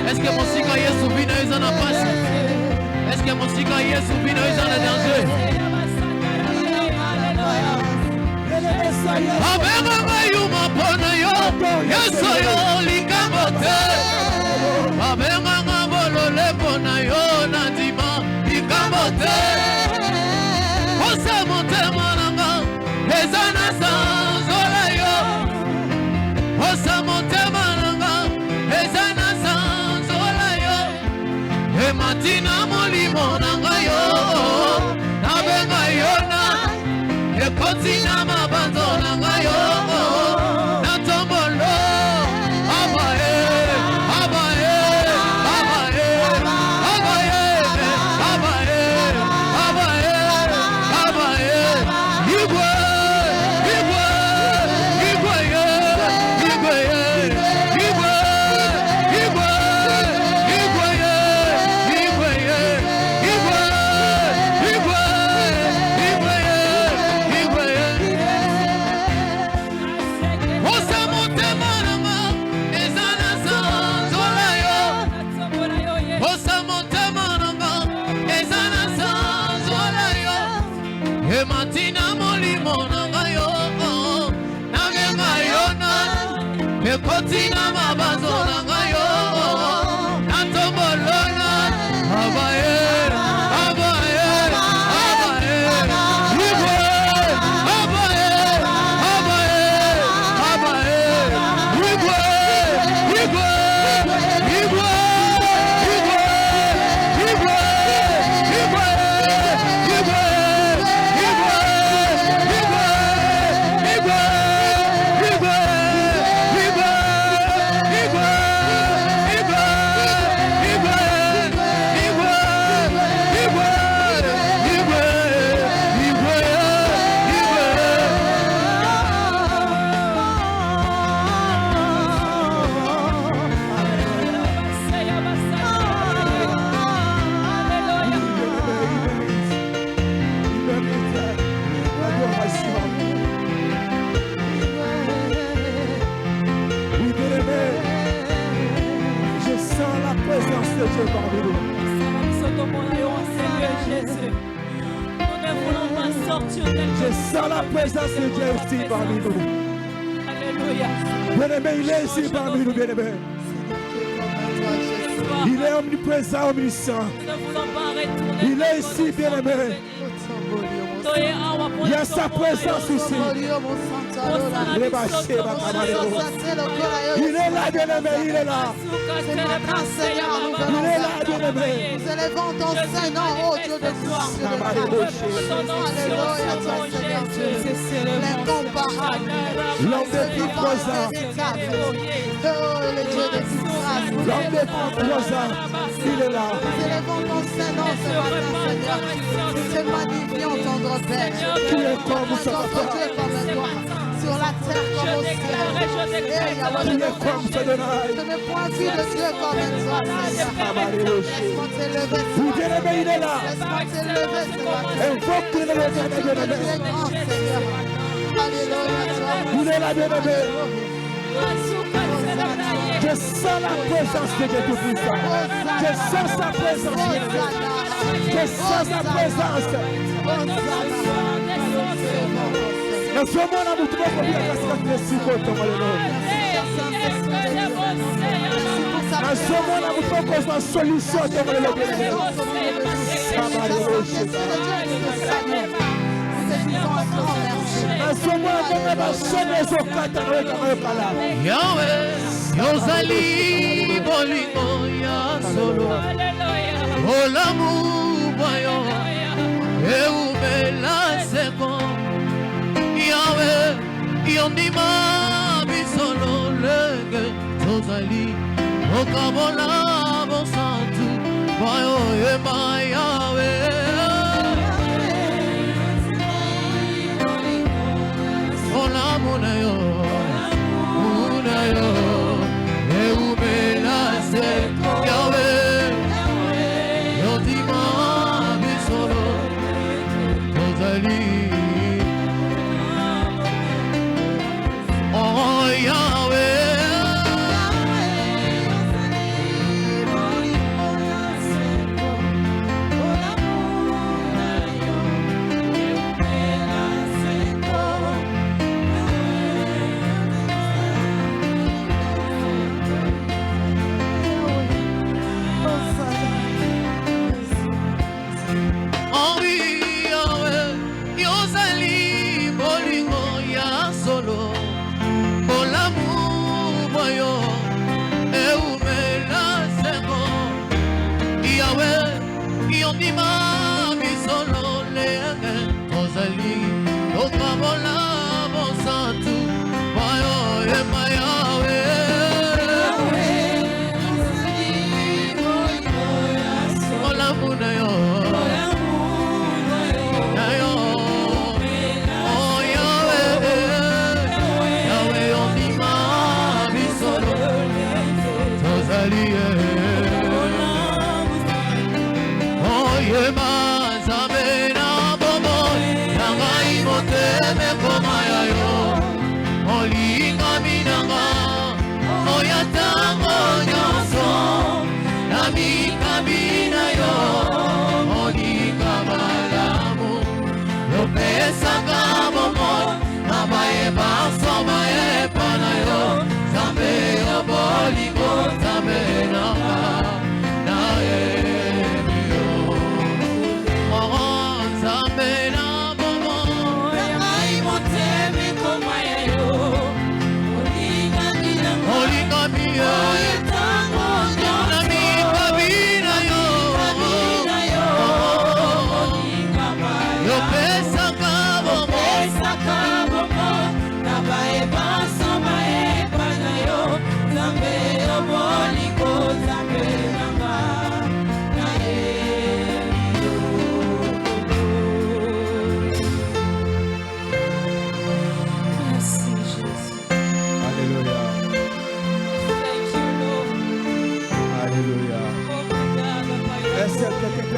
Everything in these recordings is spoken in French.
Est-ce que mon sika Yesu vino eza na pasi? Est-ce que mon sika Yesu vino eza na danger? Abenga yuma pona yo Yesu yo likambo te. Abenga bolole pona yo nandima likambo te. Osa motema nanga eza na sanzola yo. Osa motema nanga eza na sanzola yo. E matina molimo nanga yo nabenga yo na ekotina mabanzo nanga yo na tombolo abae abae abae abae abae abae abae igwe igwe igwe igwe igwe igwe igwe igwe igwe matina molimo nanga yo nabenga yo na ekotina mabanzo nanga yo na tombolona abae abae abae igwe abae abae abae igwe igwe igwe igwe igwe igwe igwe Je sens la présence de Dieu ici parmi nous. Alléluia. Bien-aimé, il est ici parmi nous, bien-aimé. Il est omniprésent, omniscient. Il est ici, bien-aimé. Il y a sa présence ici. Il est là, bien-aimé, il est là. Il est là, bien-aimé. Nous élevons ton Saint-Nom, oh Dieu de gloire. Alléluia, Seigneur. L'incomparable. L'homme de tout présent. Oh, le Dieu de toute grâce. L'homme de tout présent. Il est là. Nous élevons ton Saint-Nom ce matin, Seigneur. Nous te magnifions, tendre Père. Qui est comme ça? Notre Dieu comme toi. sur la terre comme au ciel. Tu es comme ce Adonai. Je n'ai point vu de Dieu comme un toi, Seigneur. Laisse-moi t'élever ce Vous matin. bien-aimé, il est là. Laisse-moi t'élever ce matin. Invoque l'éternel Tu bien-aimé. es grand, Seigneur. Alléluia. Il est là, bien-aimé. Je sens la présence de Dieu Tout-Puissant. Je sens sa présence, bien-aimé. Je sens sa présence. Dans ce monde, nous trouvons combien de personnes qui sont contre moi, dans ce monde, nous trouvons qu'on soit solution de mon bien-aimé. Dans ce monde, nous avons sonné aux quatre Yahweh, Yozali, Bolingo, Ya Solo, Olamu, Bayo, Eumela, Seko, Yahweh, Yondima, Bisolo, Lege, Yozali, Okabola, Bosantu, Bayo, Ema, Yahweh. Hola, Munayo, Munayo, Eumela, Seko, Yahweh, Yondima, Bisolo, Yozali. Oh, Yahweh.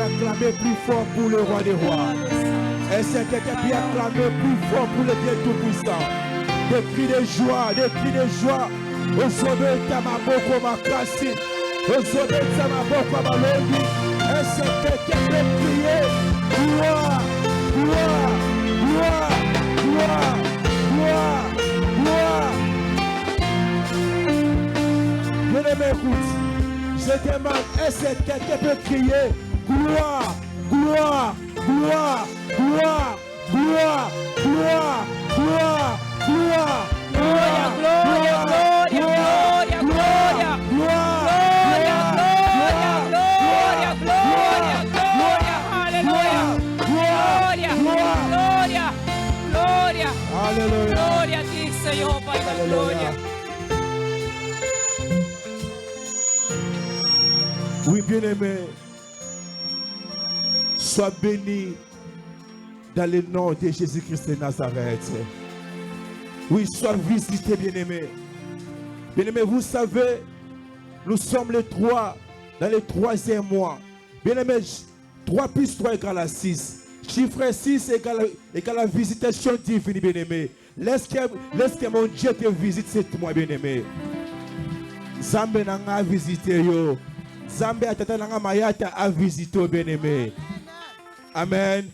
Acclamer plus fort pour le roi des rois. Est-ce que quelqu'un peut acclamer plus fort pour le Dieu Tout-Puissant? Des cris de joie. Au sommet de Tamaboko Makasi. Au sommet de Tamaboko Malobi. Est-ce que quelqu'un peut crier gloire, gloire, gloire, gloire, gloire, gloire. Bien-aimé, écoute. Je demande, est-ce que quelqu'un peut crier gloire, gloire, gloire, gloire, gloire, gloire, gloire, gloire, gloria, gloria, gloria, gloria, gloria, gloria, gloria, gloria, Alléluia, gloria, gloria, gloria, Alléluia. gloria a ti, Senhor, Pai da glória. Oui, bien-aimé, sois béni dans le nom de Jésus-Christ de Nazareth. Oui, sois visité, bien-aimé. Bien-aimé, vous savez, nous sommes les 3 dans le 3e mois. Bien-aimé, 3 plus 3 égale à 6. Chiffre 6 égale à la visitation divine, bien-aimé. Laisse que mon Dieu te visite cette mois, bien-aimé. Zambe nanga visité yo. Zambe atata nanga mayata a visité, bien-aimé. Amen.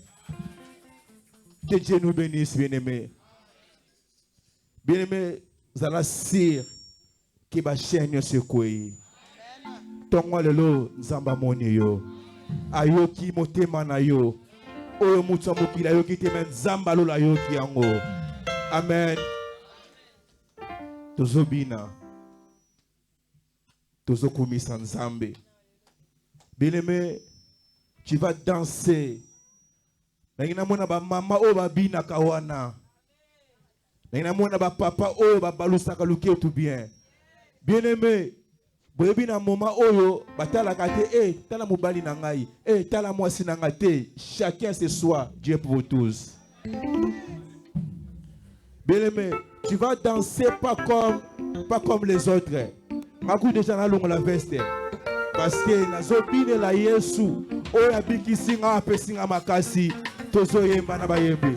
Que Dieu nous bénisse, bien-aimé. Bien-aimé, vous allez sire qui va chaîne ce koi. Tongo lelo nzamba moni yo. Ayo ki motema na yo. Oyo mutsambo kila yo ki te men nzamba lola yo ki yango. Amen. Tozobina. Tozokumisa nzambe. Bien-aimé, tu vas danser. Nangina mona ba mama o ba bina kawana. Nangina mona ba papa o ba balusa kaluke tout bien. Bien-aimé, boyebi na moment oyo batala kate tala mobali na ngai tala mwasi na ngai te, chacun ce soir Dieu est pour vous tous. Bien-aimé, tu vas danser pas comme les autres. Makou déjà na longo la veste parce que nazobine la Yesu oyo abikisi nga apesi nga makasi tozoyemba na bayembi.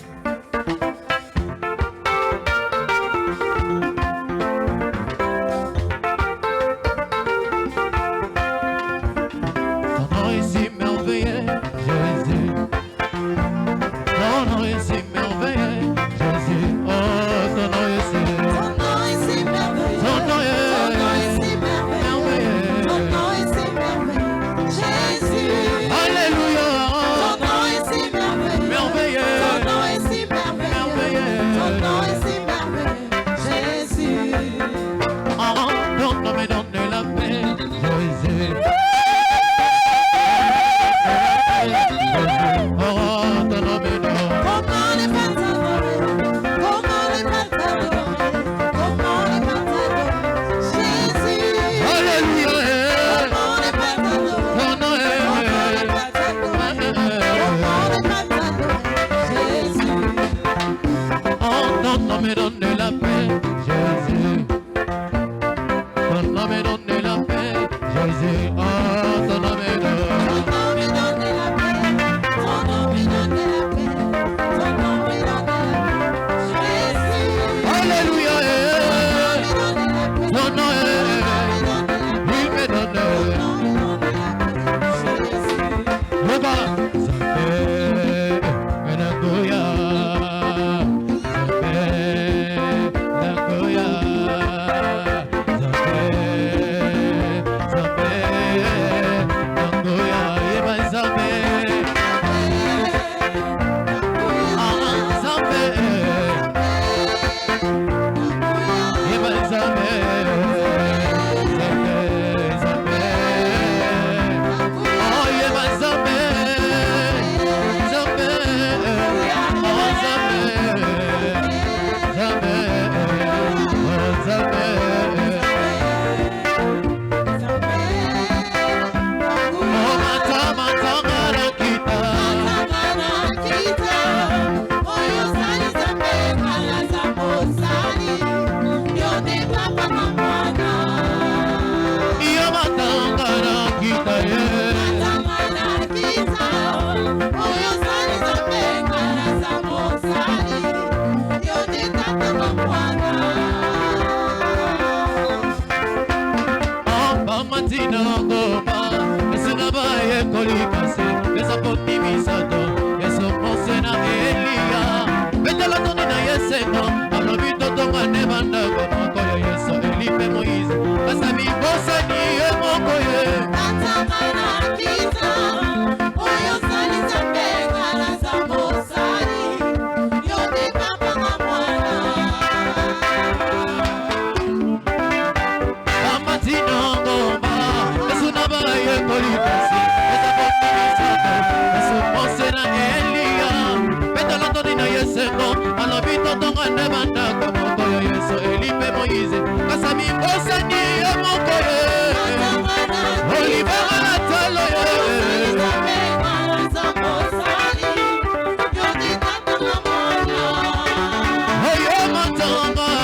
Matanga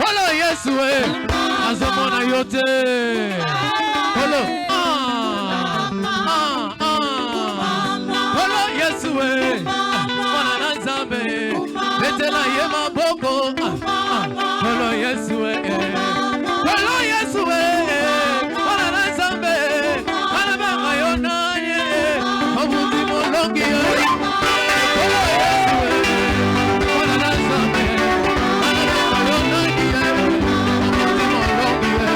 Kolo Yesu azomona yote. Kolo Kolo Yesu mwana na Nzambe betela ye maboko. Kolo Yesu Kolo Yesu mwana na Nzambe ana banga yona ye obuti molongi yo. Kolo Yesu mwana na Nzambe ana banga yona ye obuti molongi yo.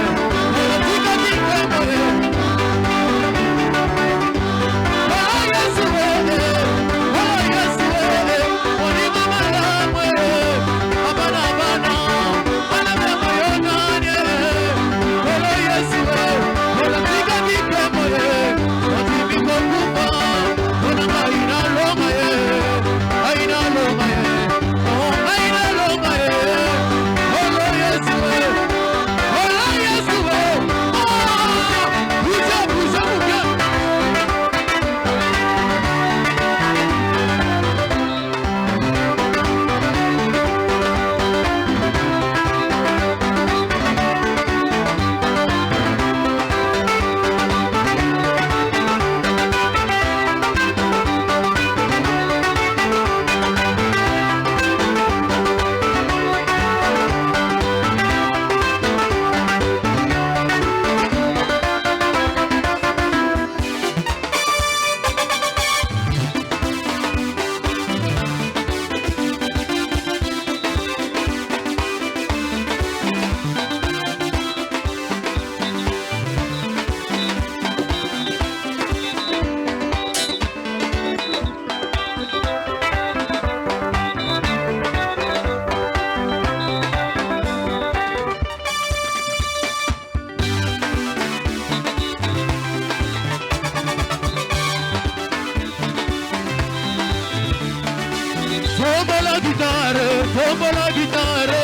guitare, tombo la guitare.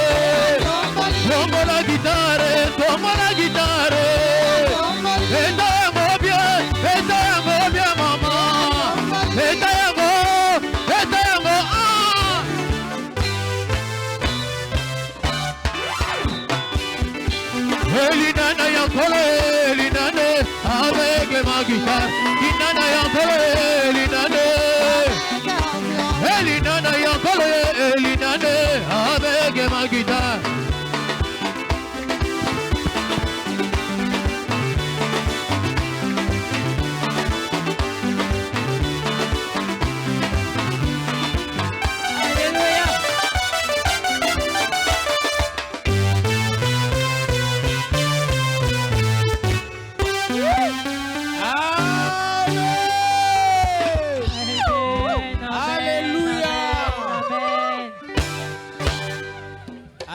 Tombo la guitare, tombo la guitare. Et t'aime bien, maman. Et t'aime, Elinana yankole, Elinane, avec ma guitare. Elinana yankole, Elinane. Elinana yankole, Elinane, avec ma guitare.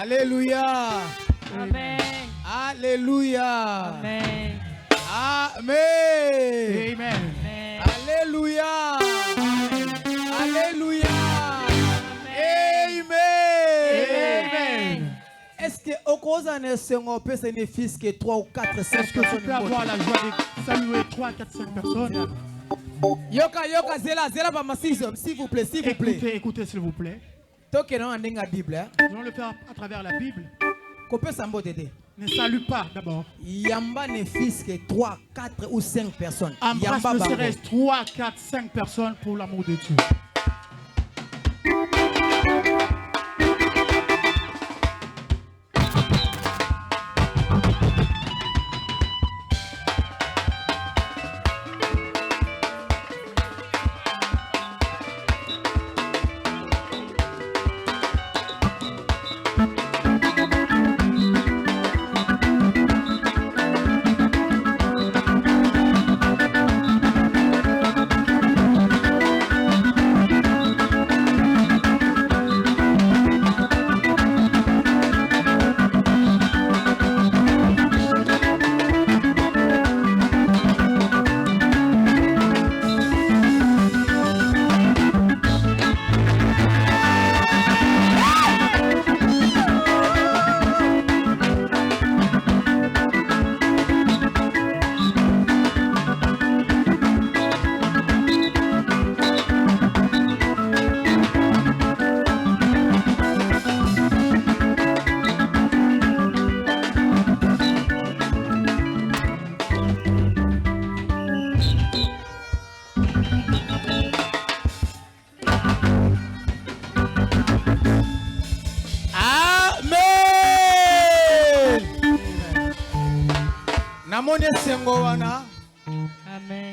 Alléluia. Amen. Alléluia. Amen. Amen. Amen. Alléluia. Alléluia. Amen. Est-ce que au cours d'un on peut se fils que 3 ou 4, 5 Est-ce que tu peux avoir la joie de saluer 3, 4, 5 personnes? Yoka, zela, s'il vous plaît, s'il vous plaît. Écoutez, s'il vous plaît. Nous allons le faire à travers la Bible. Ne salue pas d'abord. Yamba ne fils que 3, 4 ou 5 personnes. Embrasse ne serait-ce 3, 4, 5 personnes pour l'amour de Dieu.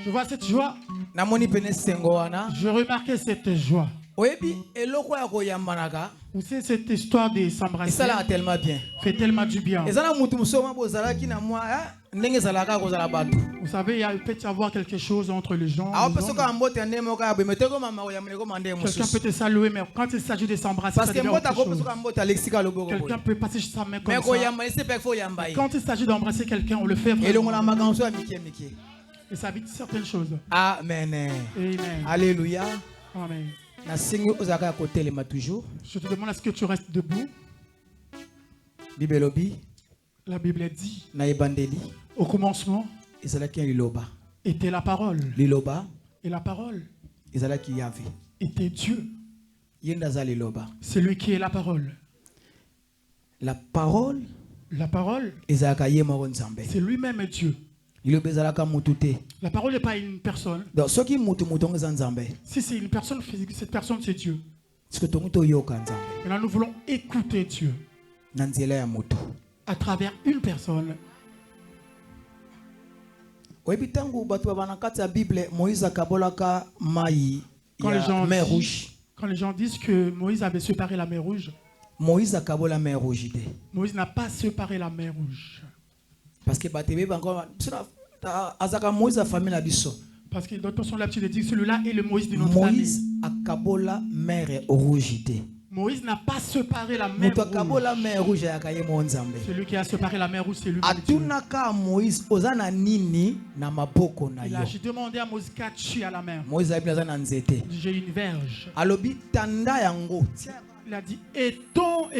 Je vois cette joie. Je remarquais cette joie. Vous savez, cette histoire de s'embrasser fait tellement du bien. Vous savez, il peut y avoir quelque chose entre les gens. Quelqu'un peut te saluer, mais quand il s'agit de s'embrasser, quelqu'un peut passer sa main comme ça. Quand il s'agit d'embrasser quelqu'un, on le fait vraiment. Et ça évite certaines choses. Amen. Amen. Alléluia. Amen. Je te demande, est-ce que tu restes debout? La Bible dit, au commencement, était la parole. Et la parole était Dieu. C'est lui qui est la parole. La parole, c'est lui-même Dieu. La parole n'est pas une personne. Si c'est une personne physique, cette personne c'est Dieu. Maintenant nous voulons écouter Dieu à travers une personne. Quand les gens disent que Moïse avait séparé la mer rouge, Moïse n'a pas séparé la mer rouge. Parce que d'autres sont l'habitude de dire que celui-là est le Moïse de notre famille. Moïse n'a pas séparé la mer rouge. Celui qui a séparé la mer rouge, c'est lui-même Dieu. Il a demandé à Moïse qu'as-tu à la mer. J'ai une verge. Il a dit, étends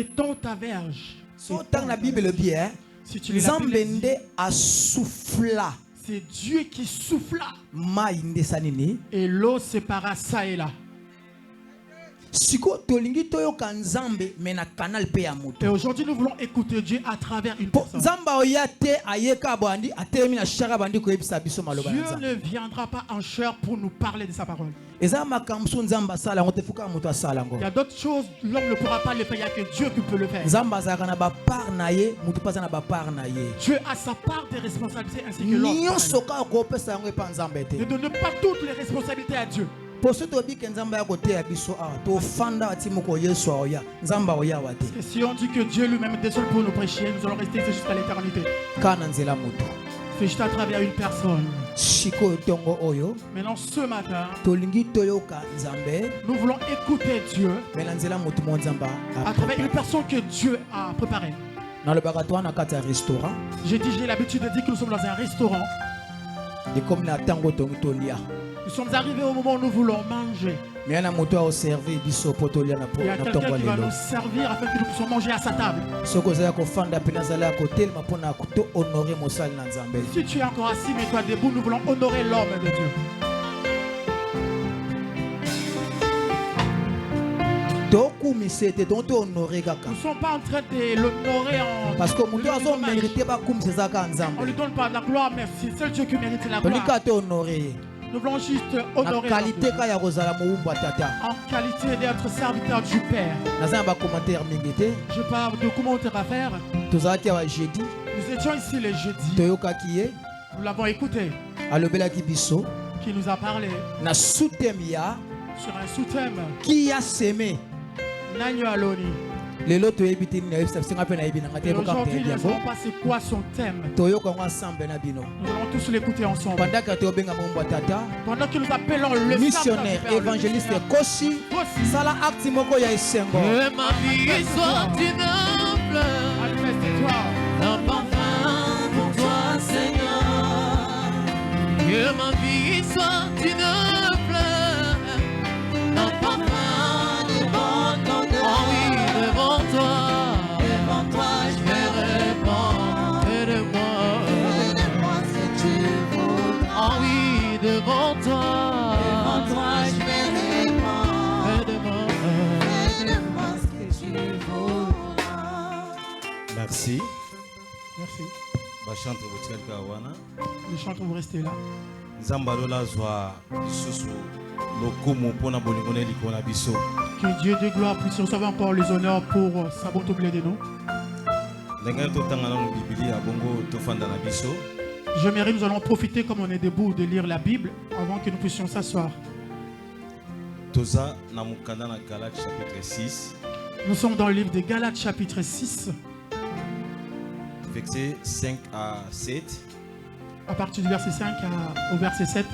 ta verge. Dans la Bible, le bien, si tu lis la Bible, c'est Dieu qui souffla. Et l'eau sépara ça et là. Et aujourd'hui, nous voulons écouter Dieu à travers une personne. Dieu ne viendra pas en chair pour nous parler de sa parole. Il y a d'autres choses, l'homme ne pourra pas le faire, il n'y a que Dieu qui peut le faire. Dieu a sa part de responsabilité ainsi que l'homme. Ne donne pas toutes les responsabilités à Dieu. Parce que si on dit que Dieu lui-même est seul pour nous prêcher, nous allons rester ici jusqu'à l'éternité. C'est juste à travers une personne. Maintenant ce matin, nous voulons écouter Dieu à travers une personne que Dieu a préparée. J'ai l'habitude de dire que nous sommes dans un restaurant. Nous sommes arrivés au moment où nous voulons manger. Il y a quelqu'un qui va nous servir afin que nous puissions manger à sa table. Si tu es encore assis, mets-toi debout, nous voulons honorer l'homme de Dieu. Nous ne sommes pas en train de l'honorer en... Parce que on ne lui donne pas de la gloire, mais c'est seul Dieu qui mérite la gloire. Nous voulons juste honorer en qualité d'être serviteur du Père. Je n'ai pas de commentaires à faire. Nous étions ici le jeudi. Nous l'avons écouté. Qui nous a parlé sur un sous-thème. Qui a sémé? Nanyo Aloni. Aujourd'hui, nous ne savons pas c'est quoi son thème. Nous allons tous l'écouter ensemble. Pendant que nous appelons le missionnaire, évangéliste Koshi, Sala acte moko ya esengo. Que ma vie soit une fleur. Manifeste-toi. Un parfum pour toi, Seigneur. Que ma vie soit une fleur. Un parfum devant ton Dieu. Devant toi, je me répands. Aide-moi si tu veux. Oh oui, devant toi, je me répands. Aide-moi si tu veux. Merci. Merci. Les chanteurs, vous restez là. Que Dieu de gloire puisse recevoir encore les honneurs pour Saboto Blé de nous. J'aimerais nous allons profiter comme on est debout de lire la Bible avant que nous puissions s'asseoir. Nous sommes dans le livre de Galates chapitre 6. Versets 5 à 7. À partir du verset 5 au verset 7.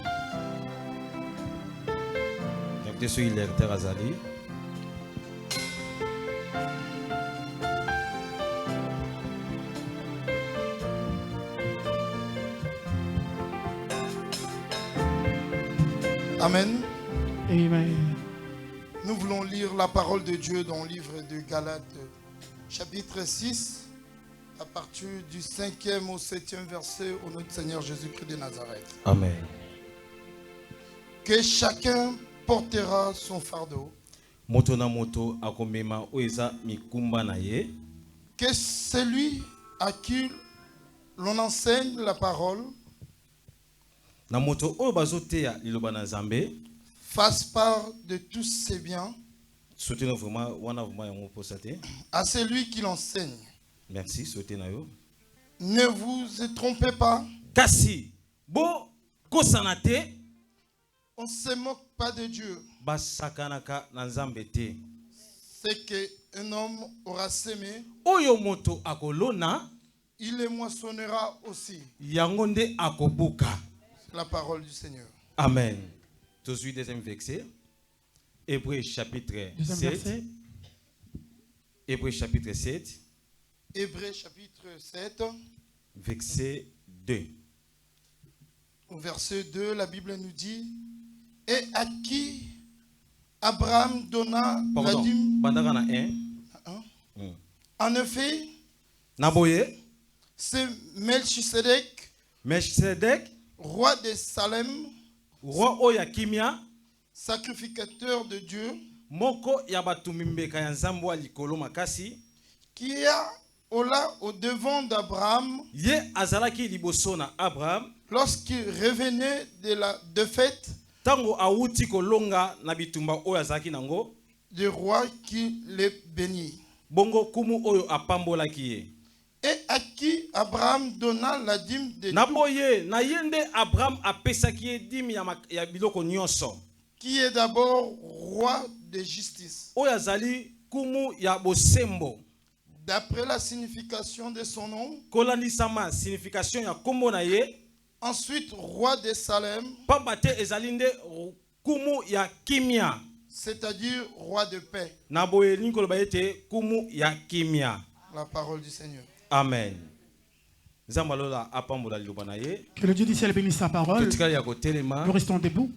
Amen. Amen. Nous voulons lire la parole de Dieu dans le livre de Galates, chapitre 6, à partir du 5e au 7e verset, au nom du Seigneur Jésus-Christ de Nazareth. Amen. Que chacun portera son fardeau. Que celui à qui l'on enseigne la parole fasse part de tous ses biens à celui qui l'enseigne. Merci. Ne vous trompez pas. On ne se moque pas de Dieu. C'est qu'un homme aura semé, il les moissonnera aussi. C'est la parole du Seigneur. Amen. Deuxième verset. Hébreux chapitre 7. Hébreux chapitre 7. Hébreux chapitre 7. Verset 2. Au verset 2, la Bible nous dit: et à qui Abraham donna la dîme. bandaka na 1. En effet, Naboye, c'est Melchisedec, roi de Salem, roi Oya Kimia, sacrificateur de Dieu, moko ya batumimbeka ya nzambo likolo makasi, qui a au devant d'Abraham, ye azalaki liboso na Abraham, lorsqu'il revenait de la défaite, tango awuti kolonga na bitumba oyo azalaki nango, du roi qui les bénit. Bongo kumu oyo apambolaki ye. Et à qui Abraham donna la dîme de Naboye, na yende Abraham apesaki ye dîme ya biloko nyonso. Qui est d'abord roi de justice. Oyo azali kumu ya bosembo. D'après la signification de son nom. Kolandisama signification ya kombo na ye. Ensuite roi de Salem. Pambate ezalinde kumu ya kimia. C'est-à-dire roi de paix. Naboye ninkolo bayete kumu ya kimia. La parole du Seigneur. Amen. Que le Dieu du ciel bénisse sa parole. Nous restons debout.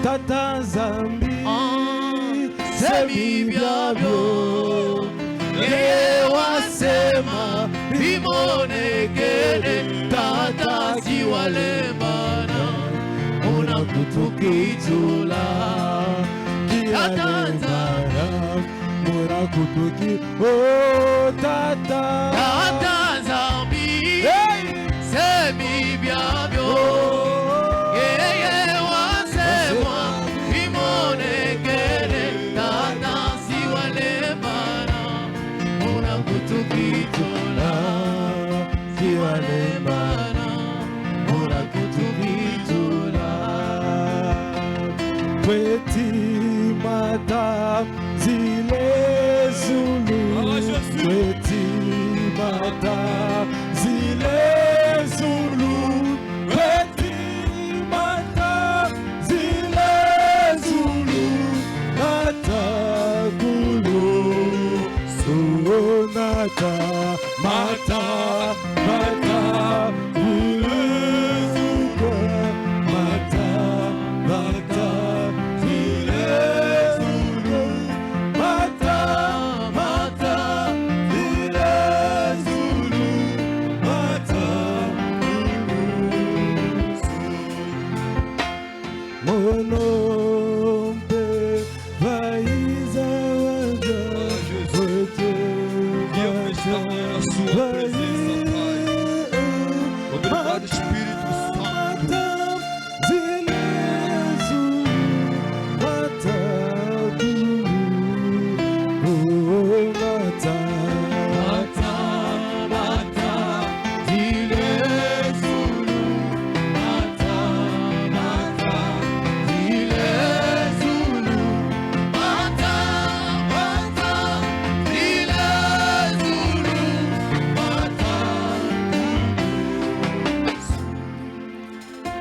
Tata Zambi, Semi Biabio, Wasema, Bimonekele, Tata Ziwalemana, Ona Kutukitula, Tata Zara, Ona Kutuki, oh Tata, Tata Zambi, Semi Biabio. Thank you. Mata zile zulu Kweti mata zile zulu Kweti mata zile zulu Nata gulu Sonata mata mata gulu Zuka mata mata zile zulu Mata mata zile zulu Mata Monombe vaiza wanda Vote Obrigado, Espírito Santo.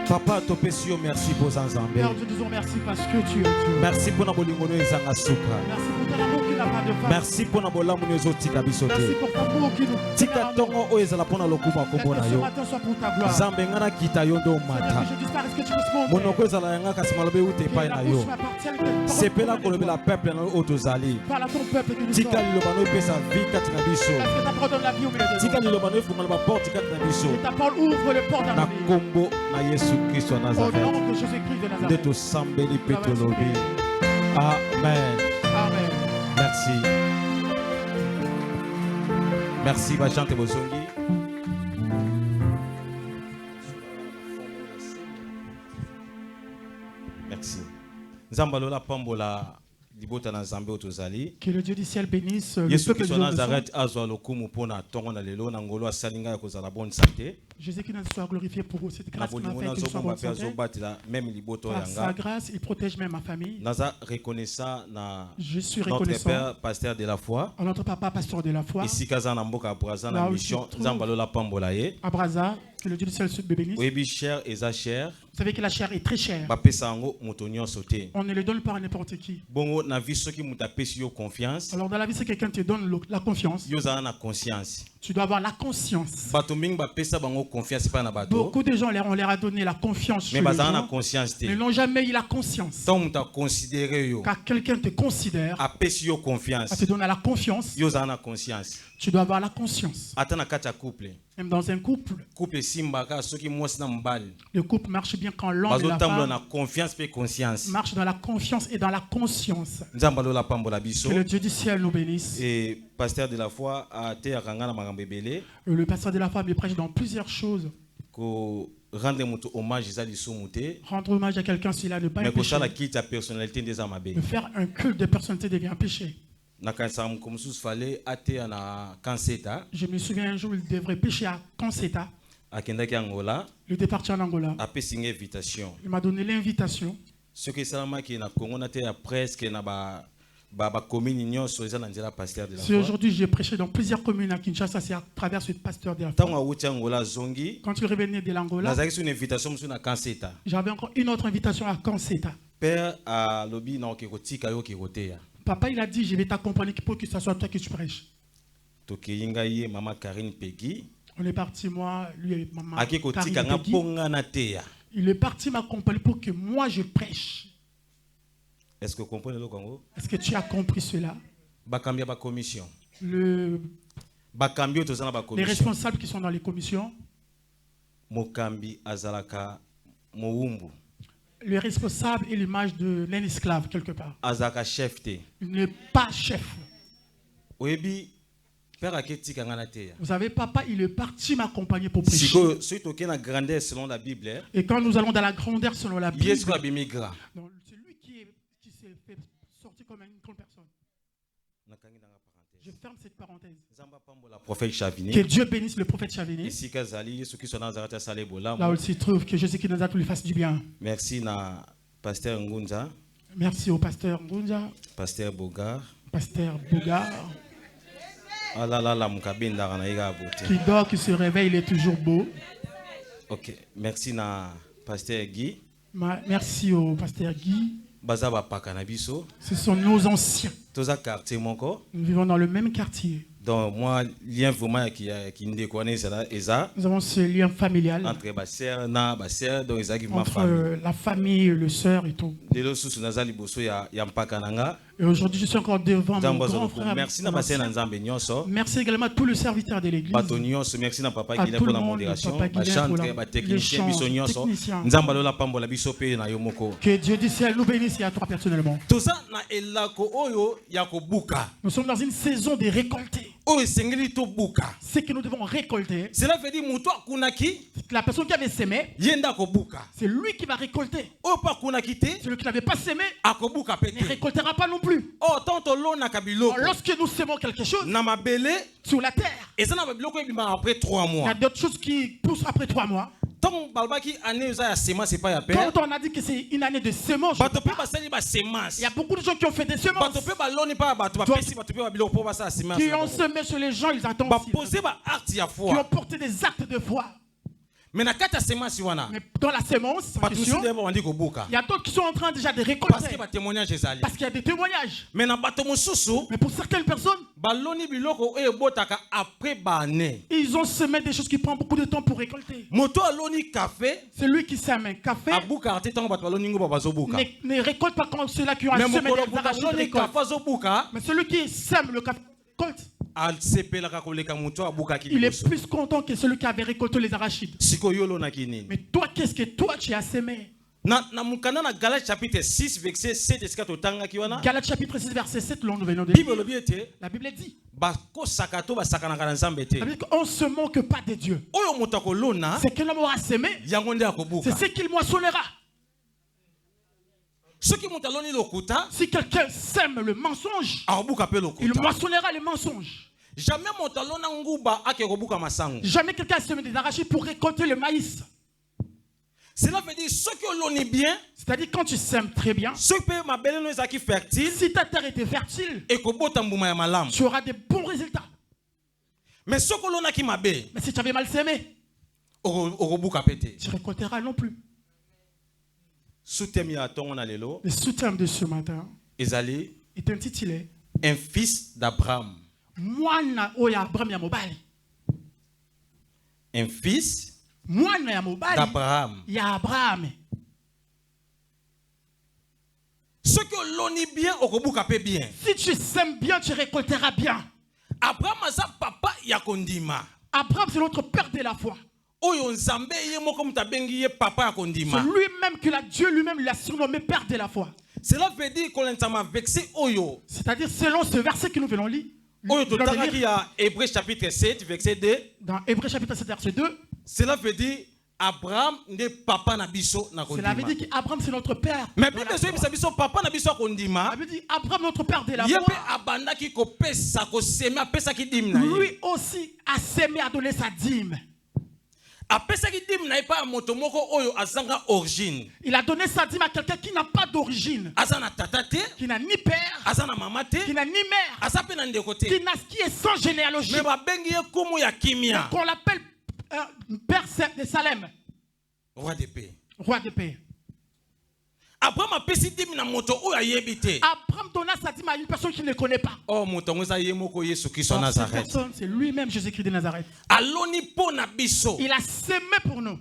Papa, Topesio, merci pour Zanzambe. Père, nous te disons merci parce que tu es Dieu. Merci pour Nabolingono et Zangasuka. Merci pour ton amour qui n'a pas de fin. Merci pour Nabolamu et Zotika Bisote. Merci pour ton amour qui nous Tika tongo o ezala pona lokuma kombo na ce yo. matin soit pour ta gloire. Zambe ngana kita yo ndo mata. Que je disparaisse, que tu puisses m'ouvrir. Monoko ezala yanga kasimalobe ute pai Que na la yo. bouche m'appartienne, que Sepela kolobela peuple na otozali. parle à ton peuple qui nous Tika sort. lilobano pesa vie katina biso. Parce que ta parole donne la vie au milieu de Tika nous. lilobano fungala ba porte katina biso. Et ta parole ouvre le port dans Na nos vies. kombo na Yesu Kristo Au Nazareth. nom de Jésus-Christ de Nde Nazareth. to sambeli petolobi. Amen. Amen. Merci. Merci Bachante Bosongi. Merci. Zambalola Pambola Libota na Zambé Otozali. Que le Dieu du ciel bénisse le Yesu peuple Kristo de Nazareth azwa lokumu pona tongo na lelo na ngolo asalinga ya kozala bonne santé. Jésus qui nous soit glorifié pour cette Na grâce qu'il m'a bolingo fait na que je sois bonne zobomba pe santé. azobatela même liboto Par sa yanga. grâce, il protège même ma famille. Naza reconnaissant na Je suis notre reconnaissant père pasteur de la foi. à notre papa pasteur de la foi, Ici kaza na mboka Braza na Là où mission tu te trouves. Zambalola Pambola ye. à Brazza. Que le Dieu du ciel me bénisse. Oyebi cher eza cher. Vous savez que la chair est très chère. Bapesa yango moto nyonso te. On ne le donne pas à n'importe qui. Bongo na vie soki mutu apesi yo confiance. Alors dans la vie, si quelqu'un te donne la confiance, Yo zala na conscience. tu dois avoir la conscience. Bato mingi bapesa bango confiance pa na bato. Beaucoup de gens, on leur a donné la confiance Mais sur les bazala na gens, conscience te. mais n'ont jamais eu la conscience. Tant mutu a considéré yo. Car quelqu'un te considère, Apesi yo confiance. ça te donne la confiance. Yo zala na conscience. Tu dois avoir la conscience. Ata na kati ya couple. Même dans un couple, Couple simbaka soki mwasi na mobali. le couple marche bien quand l'homme et la Bazotambola femme na confiance pe conscience. marchent dans la confiance et dans la conscience. Nzamba lola pambola biso. Que le Dieu du ciel nous bénisse. Et pasteur de la foi a te akanga na makambo ebele. Le pasteur de la femme il prêche dans plusieurs choses. Ko rendre mutu hommage eza lisumu te. Rendre hommage à quelqu'un s'il a ne pas un Mais péché. kosala kiti ya personnalité ndeza mabe. De faire un culte de personnalité devient un péché. Nakanisa mukomususu fale ate na kanseta. Je me souviens un jour, il devrait pécher à Kanseta. Akendaki Angola. Il était parti en Angola. Apesi nga invitation. Il m'a donné l'invitation. Soki esalamaki na Congo na te ya presque na ba commune nyonso eza na nzela pasteur de la Si foi. aujourd'hui j'ai prêché dans plusieurs communes à Kinshasa, c'est à travers ce pasteur de la Ntango foi. awuti Angola zongi. Quand il revenait de l'Angola, Nazalaki sur une invitation mosusu na kanseta. j'avais encore une autre invitation à Kanseta. Père a lobi na okeko tika yo okeko te ya. Papa, il a dit, je vais t'accompagner pour que ce soit toi que tu prêches. Tokeyi ngai ye mama Karine Peggy. On est parti, moi, lui et maman. Akeko tika nga Karine Peggy. ponga na te ya. Il est parti m'accompagner pour que moi je prêche. Est-ce que vous comprenez le Congo? Est-ce que tu as compris cela? Bakambia ba commission. Les Bakambio tozana ba commission. responsables qui sont dans les commissions, Mokambi azalaka moumbu. le responsable est l'image d'un esclave quelque part. Azaka chef te. Il n'est pas chef. Oyebi père aketika nga na te ya. Vous savez, papa, il est parti m'accompagner pour prêcher. Siko soki toke na grandeur selon la Bible. Et quand nous allons dans la grandeur selon la Bible, Yesu abimi gra. donc, c'est lui qui s'est fait sortir comme une grande personne. Nakangi na parenthèse. Je ferme cette parenthèse. Zamba pambola prophète Chavini. Que Dieu bénisse le prophète Chavini. Ici kazali Yesu Kristo Nazareth sale bola. Là où il se trouve, que Jésus qui nous a tout lui fasse du bien. Merci na pasteur Ngunza. Merci au pasteur Ngunja. Pasteur Bogar. Pasteur Bogar. Ah là là, la mukabinda kana iga beauté. Qui dort, qui se réveille, il est toujours beau. Ok, merci na pasteur Guy. Merci au pasteur Guy. Bazaba pakanabiso. Ce sont nos anciens. Toza quartier moko. Nous vivons dans le même quartier. Donc moi, lien vraiment qui ne connaît ça eza. Nous avons ce lien familial entre ma sœur na ma sœur donc eza qui ma entre famille. La famille, le sœur et tout. Delo susu nazali boso ya mpakananga. Et aujourd'hui, je suis encore devant mon grand frère. Merci na basé na nzambe nyonso. Merci également à tous les serviteurs de l'église. Bato nyonso, merci na papa Guilin pour la modération. Ba chanteur, ba technicien biso nyonso. Nzamba lola pambola biso pe na yo moko. Que Dieu du ciel nous bénisse et à toi personnellement. Tout ça na elako oyo ya kobuka. Nous sommes dans une saison de récolter. Ce que nous devons récolter. Cela veut dire la personne qui avait sémé, c'est lui qui va récolter. Celui qui n'avait pas sémé ne récoltera pas non plus. Lorsque nous sémons quelque chose sur la terre, il y a d'autres choses qui poussent après 3 mois. Quand on a dit que c'est une année de semence, il y a beaucoup de gens qui ont fait des semences, qui ont semé sur les gens, ils attendent, qui ont porté des actes de foi. Mais dans la sémence, il y a d'autres qui sont en train déjà de récolter. Parce qu'il y a des témoignages. Mais pour certaines personnes, ils ont semé des choses qui prennent beaucoup de temps pour récolter. Celui qui sème un café ne récolte pas comme ceux-là qui ont semé des arachides. Mais celui qui sème le café récolte. Il est plus content que celui qui avait récolté les arachides. Mais toi, qu'est-ce que toi tu as semé? Galates chapitre 6 verset 7 Galates chapitre 6 verset 7, nous venons de lire. La Bible dit on ne se moque pas de Dieu. C'est que l'homme aura semé, c'est ce qu'il moissonnera. Si quelqu'un sème le mensonge, il moissonnera le mensonge. Jamais quelqu'un sème des arachides pour récolter le maïs. Cela veut dire ce que l'on est bien. C'est-à-dire quand tu sèmes très bien, si ta terre était fertile, tu auras des bons résultats. Mais ce que l'on a qui m'a bien, mais si tu avais mal sémé, tu récolteras non plus. Le sous-thème de ce matin est intitulé un fils d'Abraham. Un fils d'Abraham. Ce que l'on est bien, bien. Si tu sèmes bien, tu récolteras bien. Abraham papa yakondima. Abraham c'est notre père de la foi. C'est lui-même que Dieu lui-même l'a surnommé père de la foi. Cela veut dire qu'on a vexé Oyo. C'est-à-dire selon ce verset que nous venons lire. Hébreux chapitre 7 verset 2. Dans Hébreux chapitre 7 verset 2. Cela veut dire Abraham n'est papa na biso na kondima. Cela veut dire qu'Abraham c'est notre père. Mais bien sûr biso papa na biso kondima. Ça veut dire Abraham notre père de la foi. Lui aussi a sémé, a donné sa dîme. Il a donné sa dîme à quelqu'un qui n'a pas d'origine, qui n'a ni père, qui n'a ni mère, qui est sans généalogie, qu'on l'appelle père de Salem, roi de paix. Roi de paix. Abraham donna sa dîme à une personne qu'il ne connaît pas. C'est lui-même Jésus-Christ de Nazareth. Il a semé pour nous.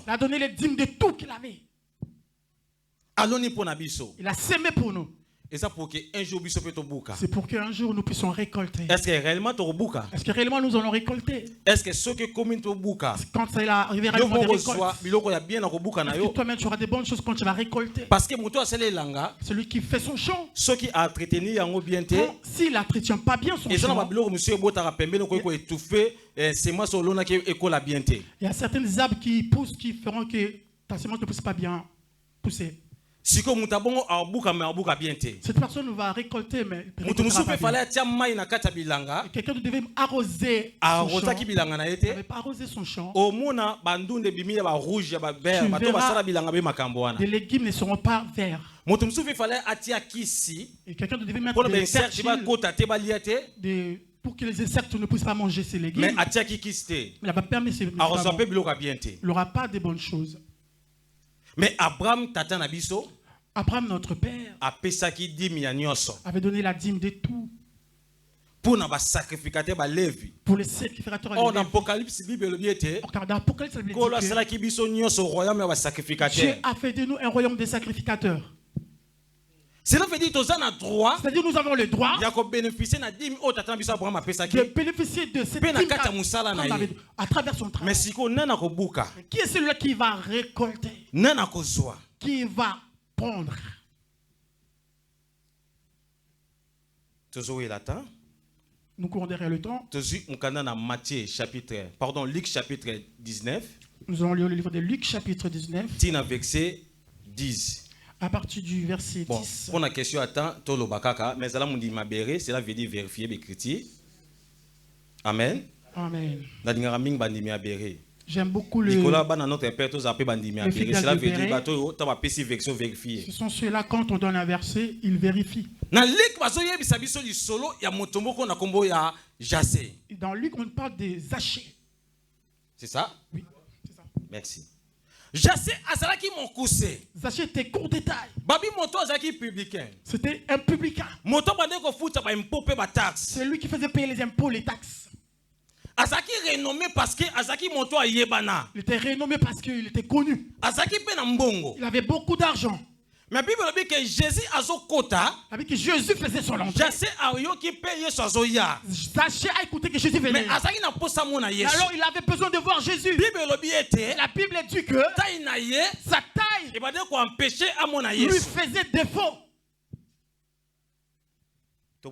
Il a donné les dîmes de tout qu'il avait. Il a semé pour nous. C'est pour qu'un jour nous puissions récolter. Est-ce que réellement nous allons récolter? Est-ce que ce que quand ça arrivera le moment de récolte, toi-même tu auras des bonnes choses quand tu vas récolter. Parce que celui qui fait son champ, s'il n'entretient pas bien son champ, il y a certaines arbres qui poussent qui feront que ta semence ne puisse pas bien pousser. Cette personne va récolter, mais quelqu'un devait arroser son champ. Il n'avait pas arrosé son champ. Les légumes ne seront pas verts. Et quelqu'un devait mettre des fertiles pour que les insectes ne puissent pas manger ces légumes. Il n'a pas permis ces légumes. Il n'aura pas de bonnes choses. Mais Abraham, notre père, avait donné la dîme de tout. Pour les sacrificateurs. Or, dans l'Apocalypse, Dieu a fait de nous un royaume de sacrificateurs. Cela veut dire que c'est-à-dire nous avons le droit de bénéficier de cette dîme à travers son travail. Mais qui est celui qui va récolter? Qui va prendre? Nous courons derrière le temps. Luc chapitre 19. Nous allons lire le livre de Luc chapitre 19. Verset 10. À partir du verset 10. Pour la question, attends, mais cela veut dire vérifier l'écriture. Amen. Amen. J'aime beaucoup le. Cela veut dire ce sont ceux-là, quand on donne un verset, ils vérifient. Dans Luc, on parle des Zachée. C'est ça? Oui, c'est ça. Merci. Zachée était court de taille. C'était un publicain. C'est lui qui faisait payer les impôts, les taxes. Il était renommé parce qu'il était connu. Il avait beaucoup d'argent. Mais la Bible dit que Jésus faisait son entrée. Zachée a écouté que Jésus venait. Alors il avait besoin de voir Jésus. La Bible dit que sa taille lui faisait défaut. Nous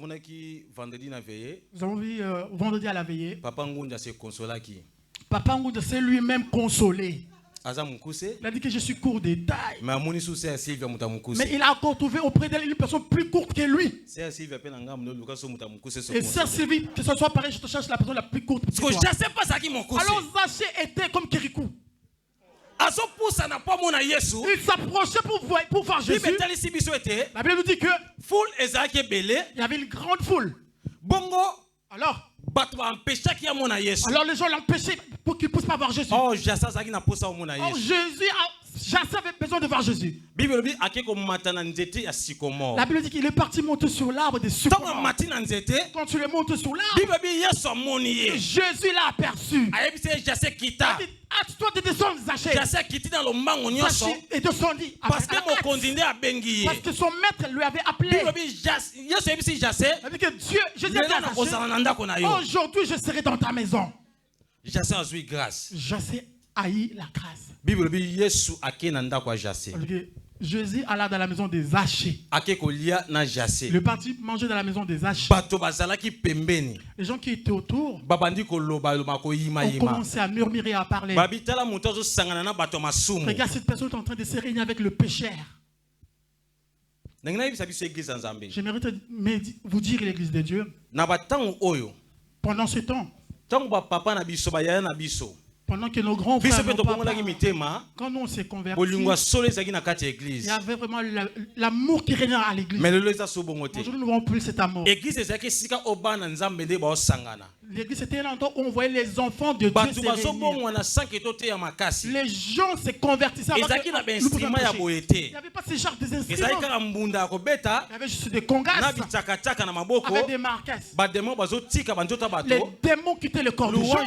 avons vu vendredi à la veillée. Papa Ngunda s'est lui-même consolé. Il a dit que je suis court de taille. Mais il a encore trouvé auprès d'elle une personne plus courte que lui. Et sœur Sylvie, que ce soit pareil, je te cherche la personne la plus courte. Alors Zachée était comme Kérikou. Il s'approchait pour voir Jésus. La Bible nous dit que il y avait une grande foule. Alors les gens l'empêchaient pour qu'il ne puisse pas voir Jésus. Oh, Jésus avait besoin de voir Jésus. La Bible dit qu'il est parti monter sur l'arbre des sycomores. Quand tu le montes sur l'arbre, Jésus l'a aperçu. Toi de descendre, Zachée. Zachée est descendu. Parce que son maître lui avait appelé. Il a dit que Dieu, Jésus a dit à Zachée, aujourd'hui je serai dans ta maison. Zachée a eu la grâce. Jésus alla dans la maison des Zachée. Le parti mangeait dans la maison des Zachée. Les gens qui étaient autour ont commencé à murmurer, à parler. Regarde, cette personne est en train de se réunir avec le pécheur. J'aimerais vous dire l'église de Dieu. Pendant ce temps, pendant que nos grands frères, quand nous on s'est convertis, il y avait vraiment l'amour qui régnait à l'église. Aujourd'hui, nous ne voyons plus cet amour. L'église c'était un endroit où on voyait les enfants de Dieu se réunir. Les gens se convertissaient avant que nous pouvions pécher. Il n'y avait pas ce genre d'instruments. Il y avait juste des congas avec des marquesses. Les démons quittaient le corps des gens.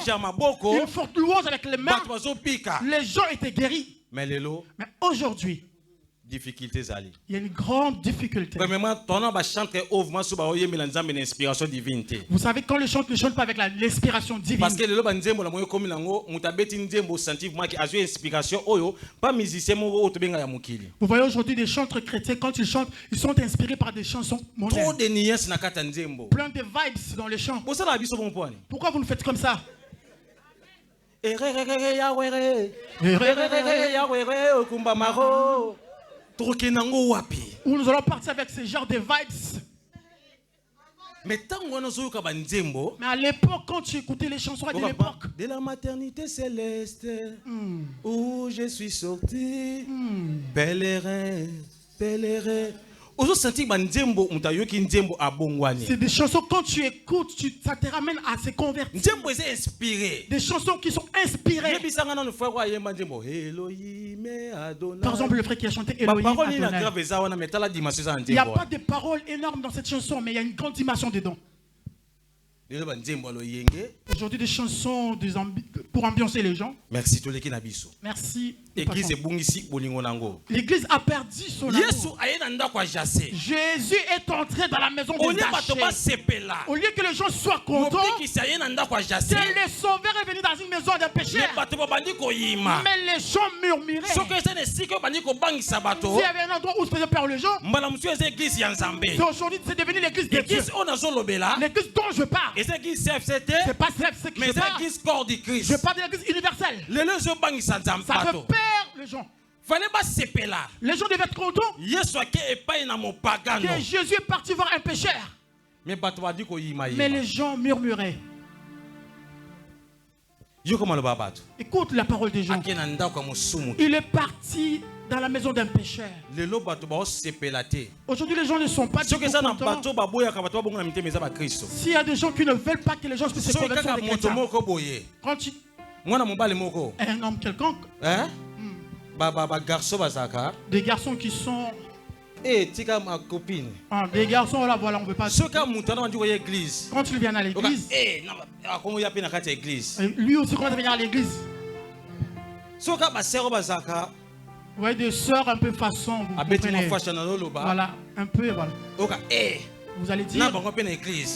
Une forte louange avec les mains. Les gens étaient guéris. Mais aujourd'hui, il y a une grande difficulté. Vous savez, quand le chante ne chante pas avec l'inspiration divine. Parce que vous voyez aujourd'hui des chanteurs chrétiens, quand ils chantent, ils sont inspirés par des chansons mondaines. Plein de vibes dans les chants. Pourquoi vous nous faites comme ça? Où nous allons partir avec ce genre de vibes. Mais à l'époque, quand tu écoutais les chansons de l'époque, de la maternité céleste, où je suis sorti, pèlerin, pèlerin. C'est des chansons quand tu écoutes, ça te ramène à se convertir. Des chansons qui sont inspirées. Par exemple, le frère qui a chanté Elohim Adonai. Il n'y a pas de paroles énormes dans cette chanson, mais il y a une grande dimension dedans. Aujourd'hui, des chansons pour ambiancer les gens. Merci. Merci. L'église a perdu son amour. Jésus est entré dans la maison de Zachée. Au lieu que les gens soient contents, le sauveur est venu dans une maison de pécheurs. Mais les gens murmuraient. S'il y avait un endroit où se faisait peur les gens, aujourd'hui c'est devenu l'église de Dieu. L'église dont je parle. C'est pas CFC que mais c'est l'église corps du Christ. Je parle de l'église universelle. Ça fait peur les gens. Les gens devaient être contents que Jésus est parti voir un pécheur. Mais les gens murmuraient. Écoute la parole des gens. Il est parti dans la maison d'un pécheur. Aujourd'hui, les gens ne sont pas contents. S'il y a des gens qui ne veulent pas que les gens puissent se convertir des chrétiens, quand tu... un homme quelconque, des garçons qui sont... des garçons là, voilà, on ne veut pas... Quand il vient à l'église, lui aussi commence à venir à l'église. Vous voyez des sœurs un peu façon, vous comprenez. Voilà, un peu, voilà. Vous allez dire,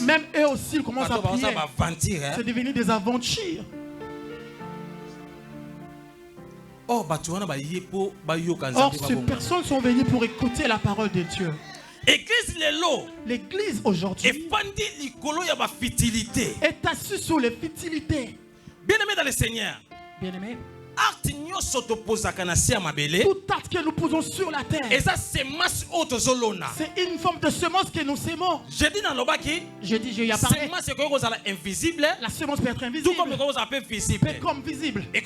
même eux aussi ils commencent à prier. C'est devenu des aventures. Or, ces personnes sont venues pour écouter la parole de Dieu. L'église aujourd'hui est assise sur les futilités. Bien-aimé dans le Seigneur. Bien-aimé. Tout acte que nous posons sur la terre, c'est une forme de semence que nous sémons. Je dis, je y ai parlé. La semence peut être invisible, comme visible. Ça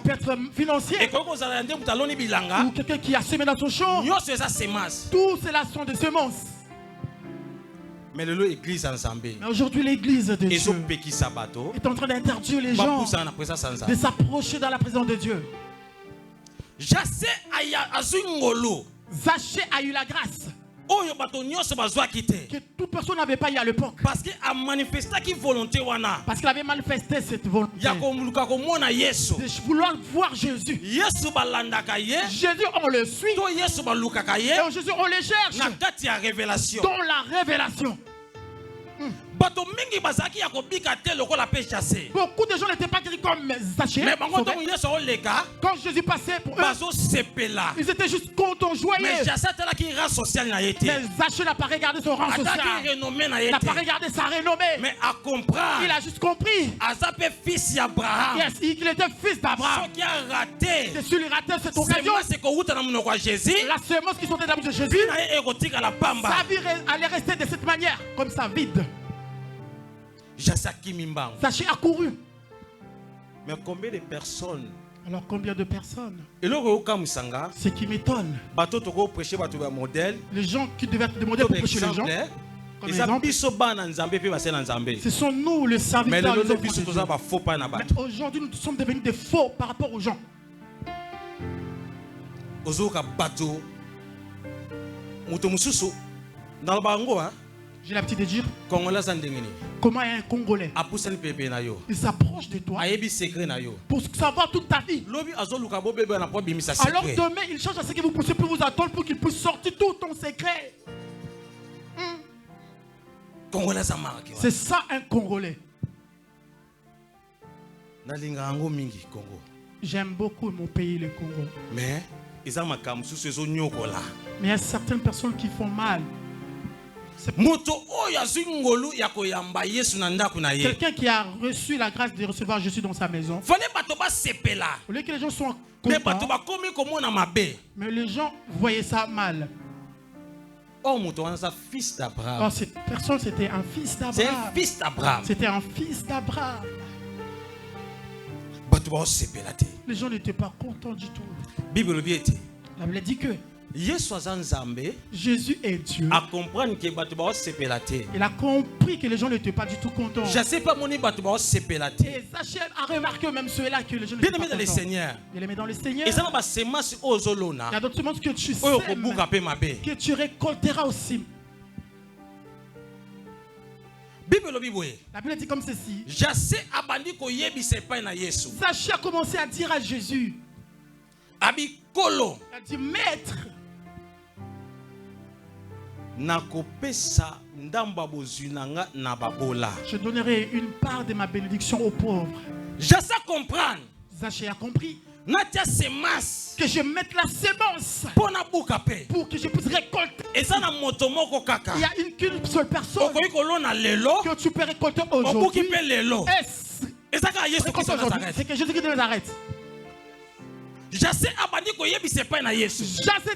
peut être financier, ou quelqu'un qui a semé dans son champ. Tout cela sont des semences. Mais aujourd'hui, l'église de Dieu est en train d'interdire les gens de s'approcher dans la présence de Dieu. Zachée a eu la grâce que toute personne n'avait pas eu à l'époque. Parce qu'il avait manifesté cette volonté de vouloir voir Jésus. Jésus, on le suit. Et Jésus, on le cherche. Dans la révélation. Beaucoup de gens n'étaient pas guéris comme Zachée. Quand Jésus passait pour eux, ils étaient juste contents, joyeux. Mais Zachée n'a pas regardé son rang social. Il n'a pas regardé sa renommée. Mais à comprendre, il a juste compris qu'il était fils d'Abraham. C'est sur lui raté cette occasion. La semence qui sortait de la bouche de Jésus, sa vie allait rester de cette manière, comme ça, vide. Zachée a couru. Mais combien de personnes? Alors combien de personnes? Ce qui m'étonne, les gens qui devaient être des modèles pour prêcher les gens, comme exemple, ce sont nous les serviteurs. Mais aujourd'hui nous sommes devenus des faux par rapport aux gens. J'ai l'habitude de dire, comment est un Congolais? Il s'approche de toi pour savoir toute ta vie. Alors demain, il cherche à ce que vous puissiez plus vous attendre pour qu'il puisse sortir tout ton secret. C'est ça un Congolais. J'aime beaucoup mon pays, le Congo. Mais il y a certaines personnes qui font mal. Quelqu'un qui a reçu la grâce de recevoir Jésus dans sa maison. Au lieu que les gens soient contents, mais les gens voyaient ça mal. Oh, cette personne, c'était un fils d'Abraham. C'était un fils d'Abraham. Les gens n'étaient pas contents du tout. La Bible dit que Jésus est Dieu. Il a compris que les gens n'étaient pas du tout contents. Et Zachée a remarqué même ceux-là que les gens n'étaient pas contents. Il aimait dans le Seigneur. Il y a d'autres semences que tu sèmes, que tu récolteras aussi. La Bible dit comme ceci. Zachée a commencé à dire à Jésus. Il a dit, Maître, je donnerai une part de ma bénédiction aux pauvres. Zachée a compris que je mette la sémence pour que je puisse récolter. Il y a qu'une seule personne que tu peux récolter aujourd'hui. C'est que Jésus de Nazareth. Zachée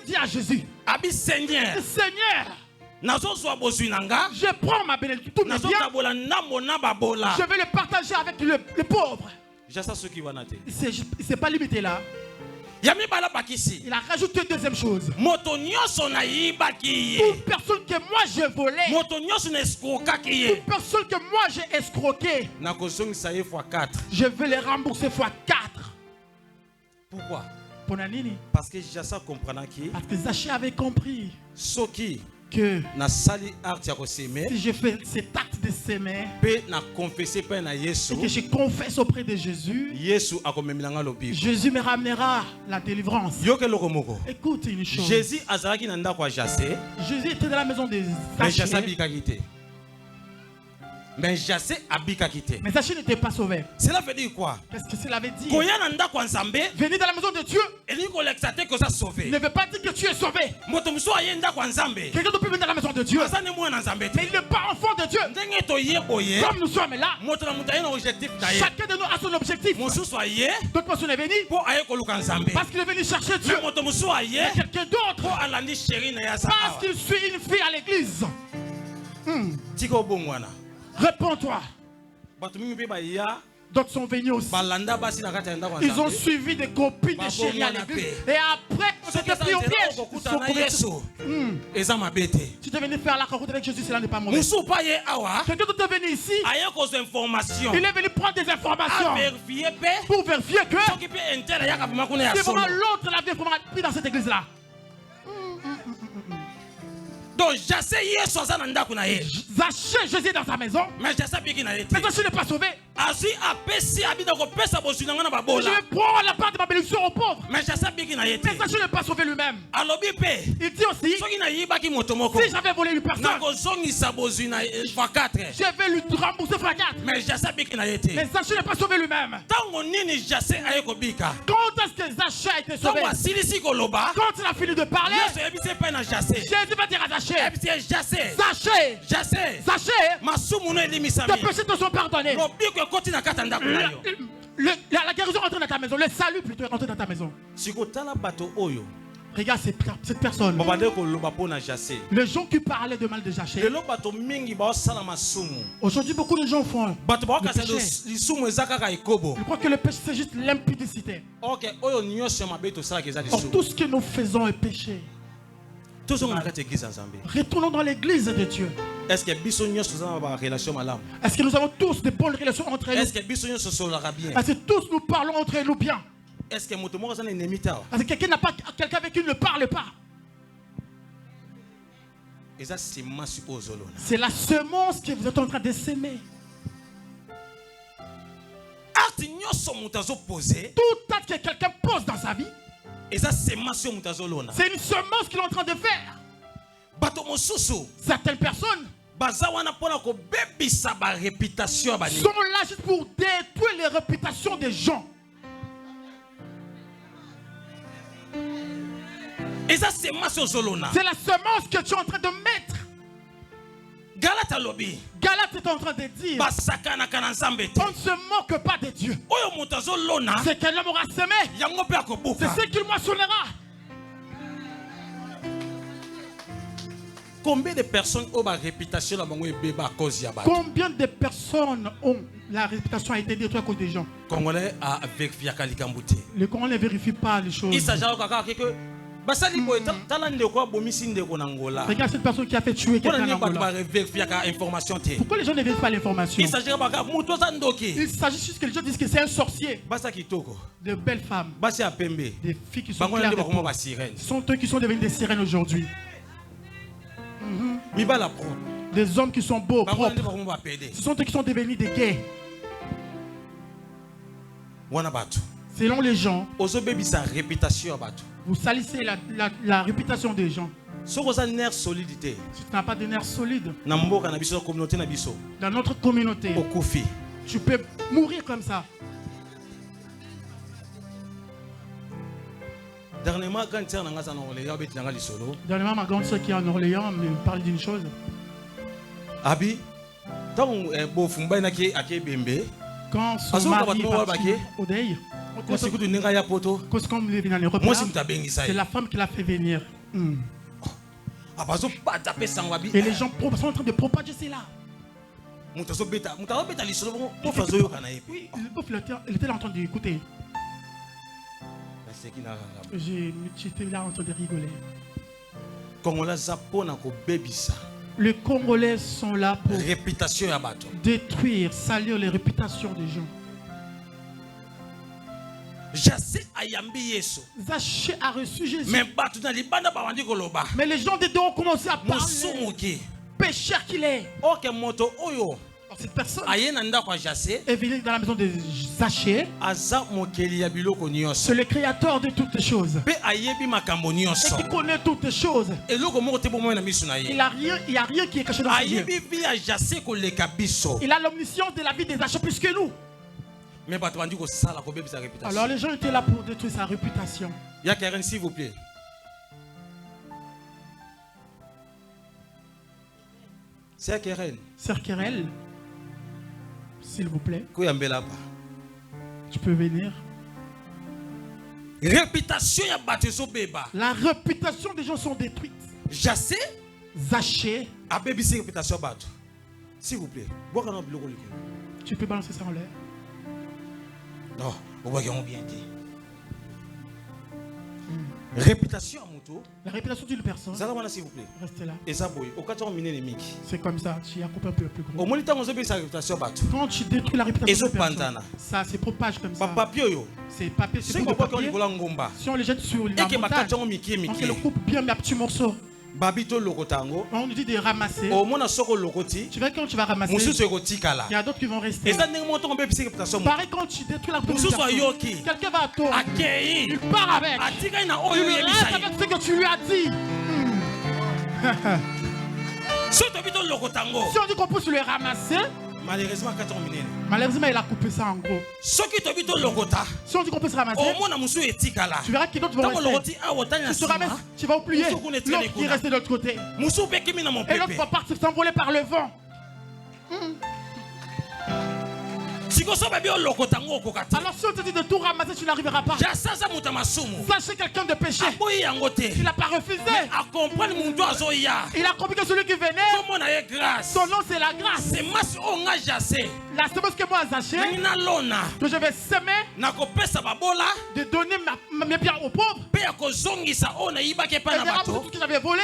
dit à Jésus, Seigneur, je prends ma bénédiction, tout mes biens, je vais le partager avec le pauvre. Il ne s'est pas limité là. Il a rajouté une deuxième chose. Toute personne que moi j'ai volé, toute personne que moi j'ai escroqué, je vais les rembourser fois 4. Pourquoi? Parce que Zachée avait compris que si je fais cet acte de s'aimer et que je confesse auprès de Jésus, Jésus me ramènera la délivrance. Écoute une chose. Jésus était dans la maison de Zachée. Mais Zachée n'était pas sauvé. Cela veut dire quoi? Qu'est-ce que cela veut dire? Venir dans la maison de Dieu ne veut pas dire que tu es sauvé. Quelqu'un peut venir dans la maison de Dieu, mais il n'est pas enfant de Dieu. Comme nous sommes là, chacun de nous a son objectif. D'autres personnes sont venues parce qu'il est venu chercher Dieu. Mais quelqu'un d'autre parce qu'il suit une fille à l'église. Réponds-toi. D'autres sont venus aussi. Ils ont suivi des copines de chérie à l'église. Et après, on s'était pris au piège. Si tu es venu faire la rencontre avec Jésus, cela n'est pas mauvais. Quelqu'un d'autre est venu ici. Il est venu prendre des informations pour vérifier que c'est vraiment l'autre l'avait vraiment pris dans cette église-là. Donc Zachée, Jésus est dans sa maison. Mais Zachée n'est pas sauvé. Je vais prendre la part de ma bénédiction aux pauvres. Mais Zachée n'est pas sauvé lui-même. Il dit aussi, si j'avais volé une personne, je vais lui rembourser fois 4. Mais Zachée n'est pas sauvé lui-même. Quand est-ce que Zachée a été sauvé? Quand il a fini de parler, Jésus va dire à Zachée, Zachée, tes péchés te sont pardonnés. La guérison rentre dans ta maison. Le salut plutôt rentre dans ta maison. Regarde cette personne. Les gens qui parlaient de mal de Zachée. Aujourd'hui, beaucoup de gens font le péché. Ils croient que le péché, c'est juste l'impudicité. Or, tout ce que nous faisons est péché. Retournons dans l'église de Dieu. Est-ce que nous avons tous des bonnes relations entre nous? Est-ce que tous nous parlons entre nous bien? Est-ce que quelqu'un n'a pas quelqu'un avec qui il ne parle pas? C'est la semence que vous êtes en train de s'aimer. Tout acte que quelqu'un pose dans sa vie, c'est une semence qu'il est en train de faire. Certaines personnes sont là juste pour détruire les réputations des gens. C'est la semence que tu es en train de mettre. Galate alobi. Galate est en train de dire. On ne se moque pas de Dieu. C'est qu'un homme aura semé. C'est ce qu'il moissonnera. Combien de personnes ont la réputation à cause de Combien de personnes ont la réputation a été détruite à cause des gens? Congolais a vérifié Kalikambuti. Les Congolais ne vérifient pas les choses. Il s'agit que regarde cette personne qui a fait tuer quelqu'un en Angola. Pourquoi les gens ne vérifient pas l'information? Il s'agit juste que les gens disent que c'est un sorcier. De belles femmes. Des filles qui sont claires. Ce sont eux qui sont devenus des sirènes aujourd'hui. Des hommes qui sont beaux, propres. Ce sont eux qui sont devenus des gays. Selon les gens, vous salissez la réputation des gens. Si tu n'as pas de nerfs solides dans notre communauté, tu peux mourir comme ça. Dernièrement, ma grande soeur qui est en Orléans me parle d'une chose. Abi, quand son mari est parti au deuil, c'est la femme qui l'a fait venir. Et les gens sont en train de propager cela. Il était là en train d'écouter. J'étais là en train de rigoler. Les Congolais sont là pour détruire, salir les réputations des gens. Zaché a reçu Jésus. Mais les gens dedans ont commencé à parler. Pécheur qu'il est. Cette personne est venue dans la maison de Zaché. C'est le créateur de toutes choses. Et qui connaît toutes choses. Il n'y a rien qui est caché dans ses yeux. Il a l'omniscience de la vie des Zaché plus que nous. Alors les gens étaient là pour détruire sa réputation. Karen, s'il vous plaît. Sœur Karen. Sœur Keren, s'il vous plaît. Tu peux venir. La réputation des gens sont détruites. Zaché. S'il vous plaît. Tu peux balancer ça en l'air. Non, on va bien dit. Réputation à moto. La réputation d'une personne. S'il vous plaît. Restez là. Et ça, c'est comme ça, tu as coupé un peu plus gros. Quand tu détruis la réputation d'une personne, ça se propage comme ça. C'est papier, c'est pour papier. Si on les jette sur la montagne, on se le coupe bien, mais à petits morceaux. On nous dit de ramasser. Tu vois quand tu vas ramasser, il y a d'autres qui vont rester. Pareil quand tu détruis la réputation, quelqu'un va à toi. Il part avec. Il reste avec ce que tu lui as dit. Si on dit qu'on peut se le ramasser, malheureusement il a coupé ça en gros. Si on dit qu'on peut se ramasser, tu verras que d'autres vont rester. Si tu ramasses, tu vas oublier l'autre qui est resté de l'autre côté. Et l'autre va partir s'envoler par le vent. Alors si on te dit de tout ramasser, tu n'arriveras pas. Sachez quelqu'un de péché. Il n'a pas refusé. Il a compris que celui qui venait, son nom c'est la grâce. La semence que moi Zaché, que je vais semer, de donner mes biens aux pauvres, et de rendre tout ce que j'avais volé.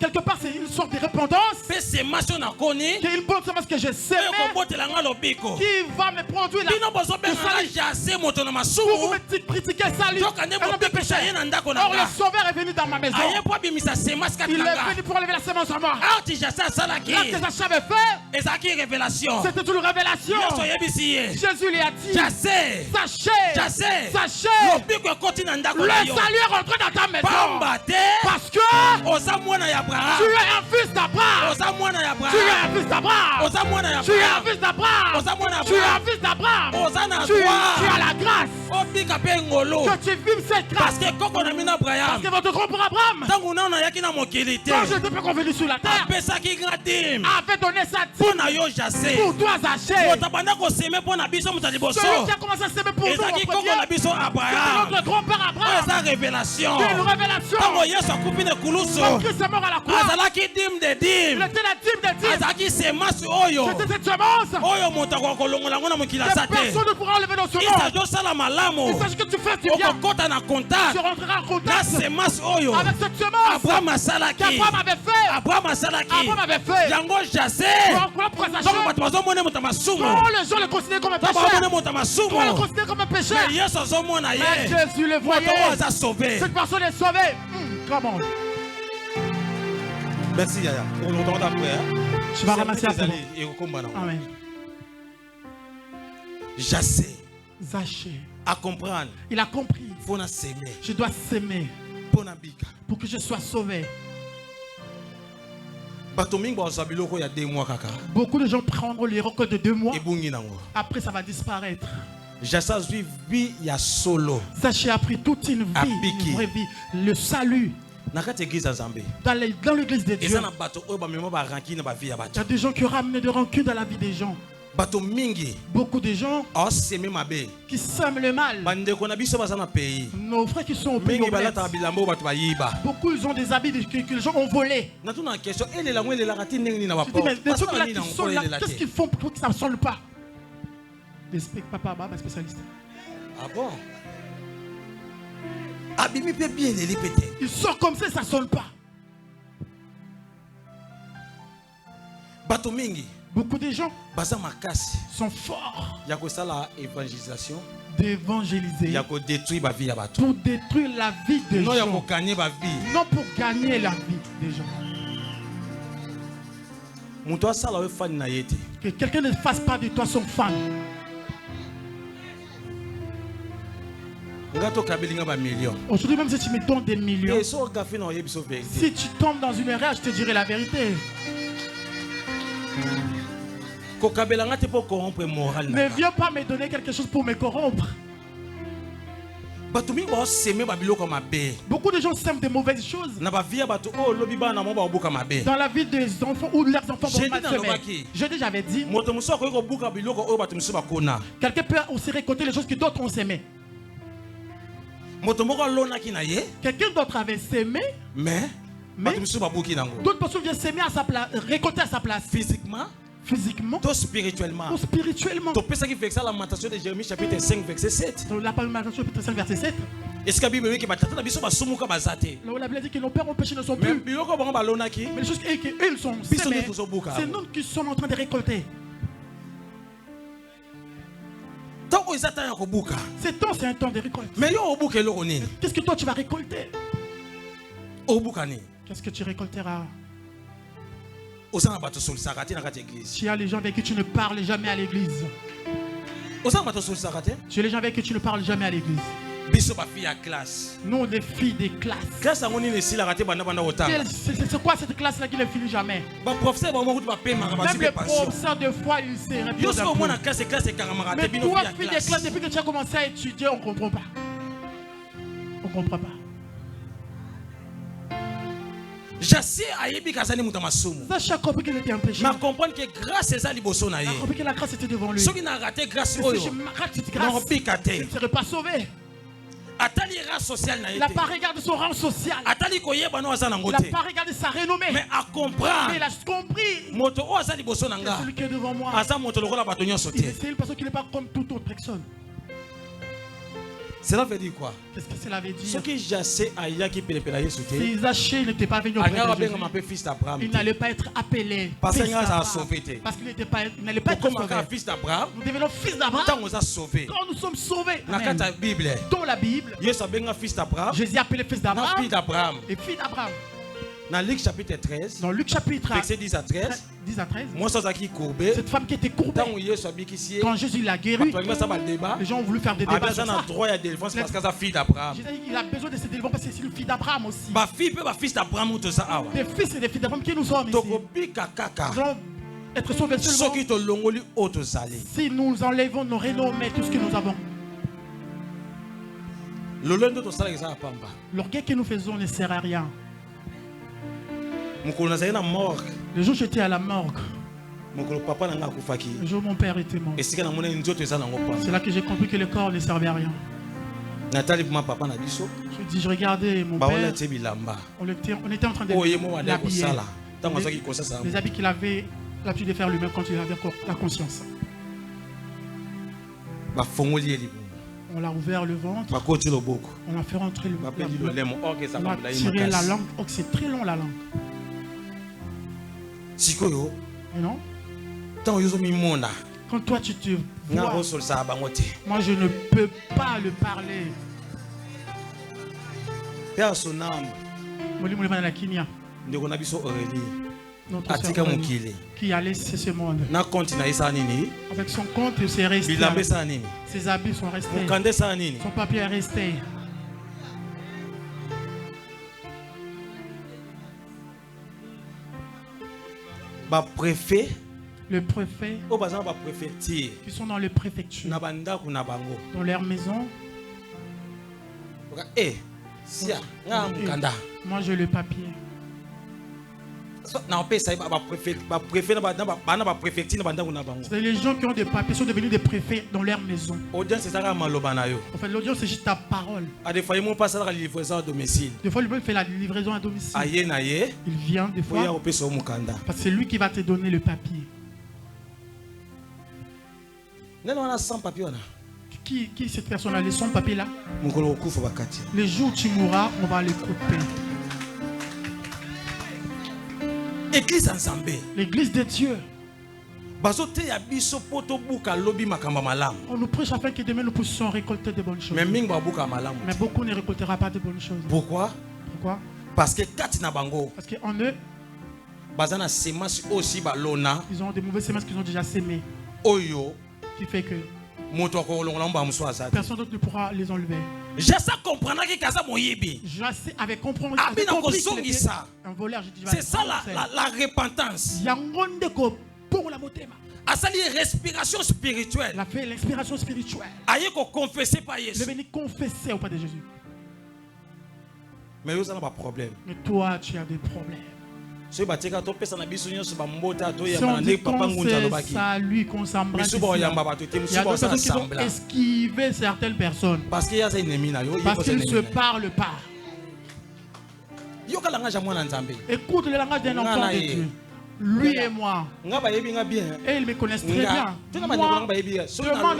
Quelque part c'est une sorte de repentance. C'est une bonne semence que je sème, qui va me produire la vous me critiquez salut. Or le sauveur est venu dans ma maison. Il est venu pour enlever la semence en moi. Là que Zaché avait fait, c'était une révélation. Jésus lui a dit, Zaché, le salut est rentré dans ta maison. Parce que tu es un fils d'Abraham. Tu es un fils d'Abraham. Tu es un fils d'Abraham. Tu es un fils d'Abraham. Tu as la grâce. grâce. Que tu vives cette grâce. Parce que votre grand-père Abraham, quand je n'étais pas convenu sur la terre, avait donné sa dîme pour toi, Zachée. Celui qui a commencé à s'aimer pour nous, c'est notre grand-père Abraham. C'est une révélation. Quand Christ est mort à la croix, il était la dîme des dîmes. C'était cette semence. Personne ne pourra enlever dans ce monde. Il s'agit que tu fais du bien. Tu rentreras en contact avec cette semence qu'Abraham avait fait. Abraham avait fait. Pourquoi Zachée? Quand les gens le considèrent comme un pécheur, quand le considèrent comme un pécheur, mais Jésus le voyait. Cette personne est sauvée. Comment? Merci Yaya. On entend après. Je vais ramasser après. Amen. Zachée à comprendre. Il a compris. Je dois s'aimer pour que je sois sauvé. Beaucoup de gens prendront les records de 2 mois. Après, ça va disparaître. Zachée a pris toute une vraie vie. Le salut. Dans l'église de Dieu, il y a des gens qui ramenent de rancune dans la vie des gens. Beaucoup de gens qui sèment le mal. Nos frères qui sont au pays, beaucoup ils ont des habits que les gens ont volés. Je dis, mais ceux qui sont là, qu'est-ce qu'ils font pour que ça ne sonne pas? Papa Abba, spécialiste. Ah bon? Il sort comme ça, ça ne sonne pas. Beaucoup de gens sont forts d'évangéliser pour détruire la vie des gens. Non pour gagner la vie des gens. Que quelqu'un ne fasse pas de toi son fan. Aujourd'hui même si tu me donnes des millions, si tu tombes dans une erreur, je te dirai la vérité. Ne viens pas me donner quelque chose pour me corrompre. Beaucoup de gens sèment des mauvaises choses dans la vie des enfants ou de leurs enfants. J'avais dit, quelqu'un peut aussi récolter les choses que d'autres ont sémées. Quelqu'un d'autre avait sémé, mais d'autres personnes viennent s'aimer à sa place, récolter à sa place. Physiquement, spirituellement. C'est ça qui fait ça, la lamentation de Jérémie chapitre 5 verset 7. La lamentation chapitre 5 verset 7. Est-ce que la Bible dit que la Bible dit que nos pères ont péché ne sont plus. Mais les choses qu'ils sont sémés, c'est nous qui sommes en train de récolter. C'est temps, c'est un temps de récolte. Qu'est-ce que toi tu vas récolter? Qu'est-ce que tu récolteras? Tu as les gens avec qui tu ne parles jamais à l'église. Tu as les gens avec qui tu ne parles jamais à l'église. Nous, les filles des classes. C'est quoi cette classe-là qui ne finit jamais? Même le professeur de foi, il sait. Mais toi, fille des classes, depuis que tu as commencé à étudier, on ne comprend pas. On ne comprend pas. Zachée a compris qu'il était un péché. Mais comprendre que grâce à ça, il a compris que la grâce était devant lui. Ceux qui n'ont raté grâce, il ne serait pas sauvé. Il n'a pas regardé son rang social. Il n'a pas regardé sa renommée. Mais à comprendre, il a compris. Celui qui est devant moi, c'est une personne qui n'est pas comme toute autre personne. Cela veut dire quoi? Qu'est-ce que cela veut dire? Ce qui Zachée si Zachée n'était pas venu auprès de Jésus, il n'allait pas être appelé parce qu'il n'allait pas être sauvé. Nous devenons fils d'Abraham quand nous sommes sauvés. Dans la Bible, Jésus est appelé fils d'Abraham et fils d'Abraham. Dans Luc chapitre 13, verset 10 à 13, cette femme qui était courbée, quand Jésus l'a guérie, les gens ont voulu faire des débats sur ça. Il a besoin de ces délivrances parce que c'est une fille d'Abraham aussi. Des fils et des filles d'Abraham qui nous sommes ici. Nous allons être sauvés seulement si nous enlevons nos renommées, tout ce que nous avons. L'orgueil que nous faisons ne sert à rien. Le jour où j'étais à la morgue, le jour où mon père était mort, c'est là que j'ai compris que le corps ne servait à rien. Je dis, je regardais mon père, on était en train de l'habiller. Les habits qu'il avait l'habitude de faire lui-même quand il avait la conscience. On l'a ouvert le ventre, on a fait rentrer on a tiré la langue, oh, c'est très long la langue. Et non? Quand toi tu te vois, moi je ne peux pas le parler. Notre qui a laissé ce monde. Avec son compte, c'est resté. Ses habits sont restés. Son papier est resté. Le préfet, qui sont dans les préfectures, dans leur maison. Moi j'ai le papier. Les gens qui ont des papiers sont devenus des préfets dans leur maison. En fait, l'audience c'est juste ta parole. Des fois, il fait la livraison à domicile. Il vient des fois parce que c'est lui qui va te donner le papier. Qui est cette personne-là, les sans papier là? Le jour où tu mourras, on va les couper. L'église de Dieu. On nous prêche afin que demain nous puissions récolter de bonnes choses. Mais beaucoup ne récoltera pas de bonnes choses. Pourquoi? Parce qu'en eux, ils ont des mauvaises semences qu'ils ont déjà sémées. Qui fait que personne d'autre ne pourra les enlever. Jassé avait compris un voleur. C'est ça la repentance. Respiration spirituelle. Il a fait l'inspiration spirituelle. Il est venu confesser auprès de Jésus. Mais toi, tu as des problèmes. Si on dit qu'on sait ça, lui, qu'on s'embrasse, il y a d'autres personnes qui vont esquiver certaines personnes parce qu'ils ne se parlent pas. Écoute le langage d'un enfant de Dieu. Lui et moi. Et ils me connaissent très bien. Moi, demande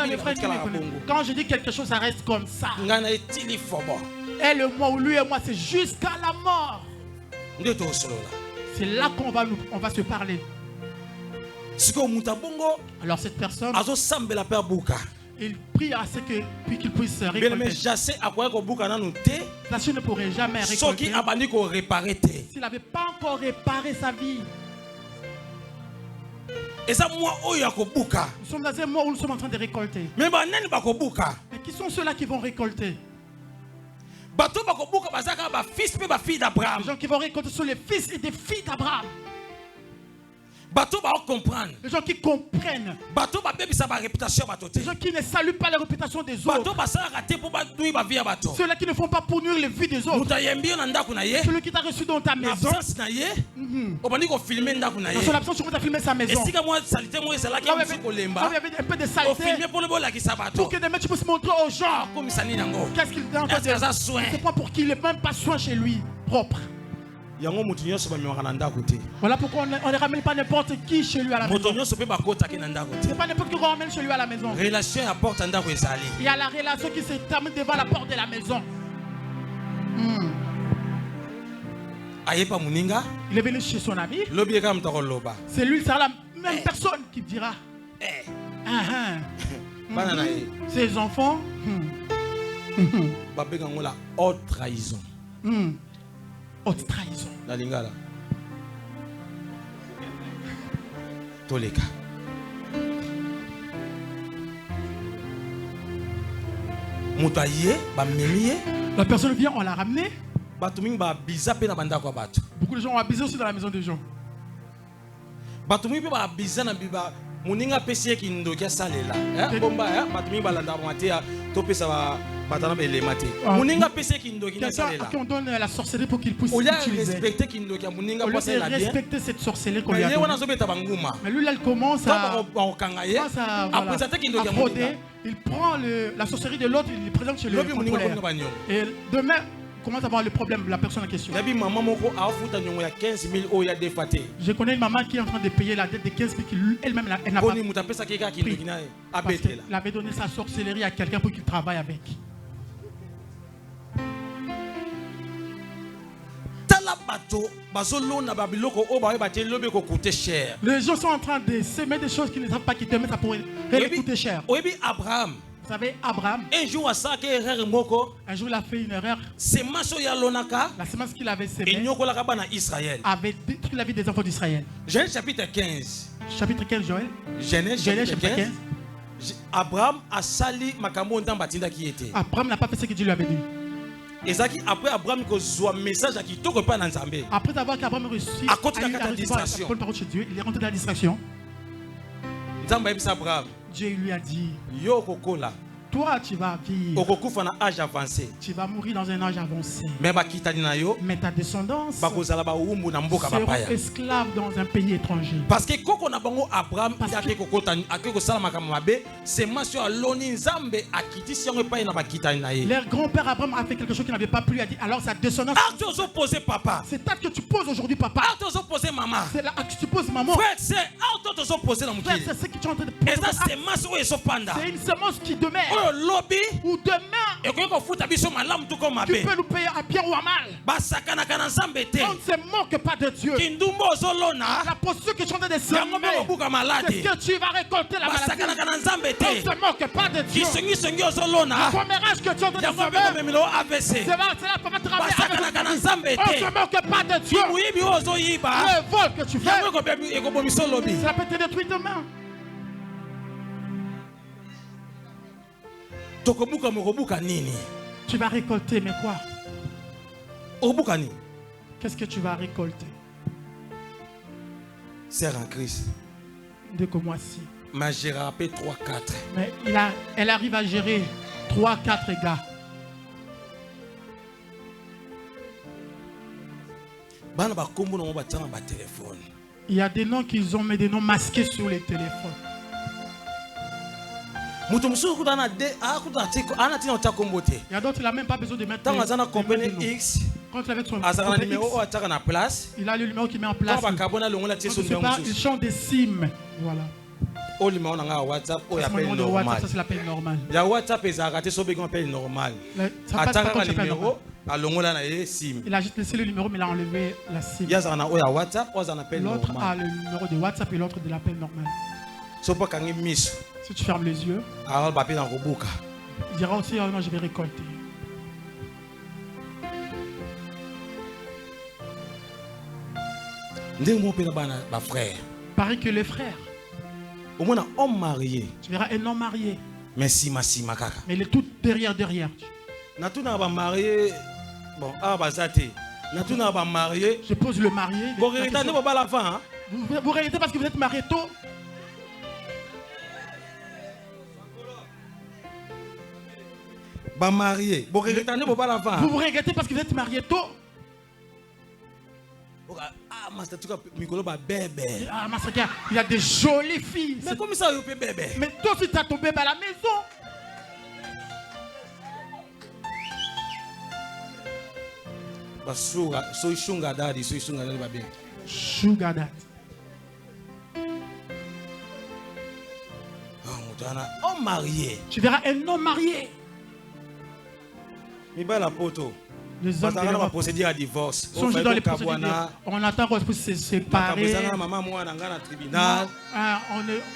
à mes frères qui me connaissent. Quand je dis quelque chose, ça reste comme ça. Et le moi ou lui et moi, c'est jusqu'à la mort. C'est là qu'on va se parler. Alors cette personne, il prie à ce qu'il puisse récolter. Jassé ne pourrait jamais récolter s'il n'avait pas encore réparé sa vie. Nous sommes dans un mois où nous sommes en train de récolter. Mais qui sont ceux-là qui vont récolter? Les gens qui vont récolter sont les fils et des filles d'Abraham. Les gens qui comprennent. Les gens qui ne saluent pas la réputation des autres. Ceux-là qui ne font pas pour nuire les vies des autres. Celui qui t'a reçu dans ta maison. Dans son absence, tu as filmé sa maison. Il y avait un peu de saleté. Pour que demain tu puisses montrer aux gens qu'est-ce qu'il est en train de faire. C'est pas pour qu'il n'ait même pas soin chez lui propre. Voilà pourquoi on ne ramène pas n'importe qui chez lui à la maison. C'est pas n'importe qui qu'on ramène chez lui à la maison. Il y a la relation qui se termine devant la porte de la maison. Il est venu chez son ami. C'est lui, c'est la même personne qui dira. Ses enfants. Haute trahison. Haute trahison. La lingala. Toleka. La personne vient, on l'a ramené. Beaucoup de gens ont abusé aussi dans la maison des gens. Moninga pesi ki ndokia salela. Bomba batumi balanda matia to pesa batana bele mate. Moninga pesi ki ndokia salela. Qui on donne la sorcellerie pour qu'il puisse l'utiliser. Respecter ki ndokia moninga passer la bien. Respecter cette sorcellerie qu'on lui a donnée. Mais lui là il commence à frauder. Il prend la sorcellerie de l'autre, il le présente chez le contrôleur. Et demain commence à avoir le problème, la personne en question. Je connais une maman qui est en train de payer la dette de 15 000 qu'elle-même elle n'a pas pris. Parce qu'elle avait donné sa sorcellerie à quelqu'un pour qu'il travaille avec. Les gens sont en train de s'aimer des choses qui ne savent pas qui te mettent, ça pourrait coûter cher. Abraham. Vous savez, Abraham, un jour il a fait une erreur. La semence qu'il avait sémée avait détruit la vie des enfants d'Israël. Genèse chapitre 15. Chapitre 15, Joël. Genèse chapitre 15. Abraham a sali makambo ndamba tinda qui était. Abraham n'a pas fait ce que Dieu lui avait dit. Après Abraham a un message qui toque pas dans Nzambé. Après avoir qu'Abraham a reçu la parole chez Dieu, il est rentré dans la distraction. Dieu lui a dit, toi tu vas vivre. Tu vas mourir dans un âge avancé. Mais ta descendance sera esclave dans un pays étranger. Parce que Abraham leur grand-père Abraham a fait quelque chose qu'il n'avait pas pu. Alors sa descendance. C'est ça que tu poses aujourd'hui, papa. C'est là que tu poses maman. C'est ce que tu es en train de poser. C'est une semence qui demeure. Ou demain, tu peux nous payer à bien ou à mal. On ne se moque pas de Dieu. La posture que tu es en train de semer, c'est que tu vas récolter la maladie. On ne se moque pas de Dieu. Le commérage que tu es en train de semer, c'est là qu'on va travailler avec Dieu. On ne se moque pas de Dieu. Le vol que tu fais, ça peut te détruire demain. Tu vas récolter, mais quoi? Qu'est-ce que tu vas récolter? Sœur en Christ. De comme moi si. Mais j'ai rappelé 3-4. Mais elle arrive à gérer 3-4 gars. Il y a des noms qu'ils ont mis des noms masqués sur les téléphones. Il y a d'autres, il n'a même pas besoin de mettre Quand X, quand il, avec son numéro il a le numéro qui met en place. Il change des SIM. Voilà. Le numéro de WhatsApp, ça c'est l'appel normal. Il y a WhatsApp et ça a raté son appel normal. Il a juste laissé le numéro, mais il a enlevé la SIM. L'autre a le numéro de WhatsApp et l'autre de l'appel normal. Si tu fermes les yeux, il dira aussi, oh non, je vais récolter. Pareil que les frères. Tu verras un homme marié. Mais il est tout derrière. Je pose le marié. Vous regrettez parce que vous êtes marié tôt. Vous regrettez parce que vous êtes marié tôt. Il y a des jolies filles. Mais comment ça, vous bébé? Mais toi aussi, tu as ton bébé à la maison. Sugar daddy. Homme marié. Tu verras un homme marié. Les hommes procédure à divorce. Sont dans les procédures. On attend qu'on puisse se séparer.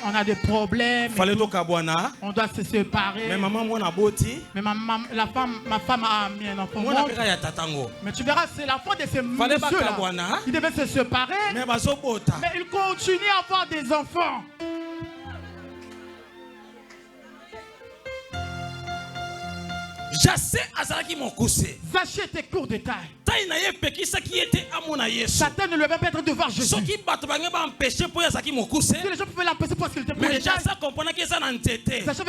On a des problèmes. On doit se séparer. Mais ma femme a mis un enfant. Mais tu verras, c'est la faute de ces messieurs-là qui devaient se séparer. Mais ils continuent à avoir des enfants. Zaché était court de taille. Satan ne lui avait pas permis de voir Jésus. Si les gens pouvaient l'empêcher pour qu'il était pour les gens. Sachant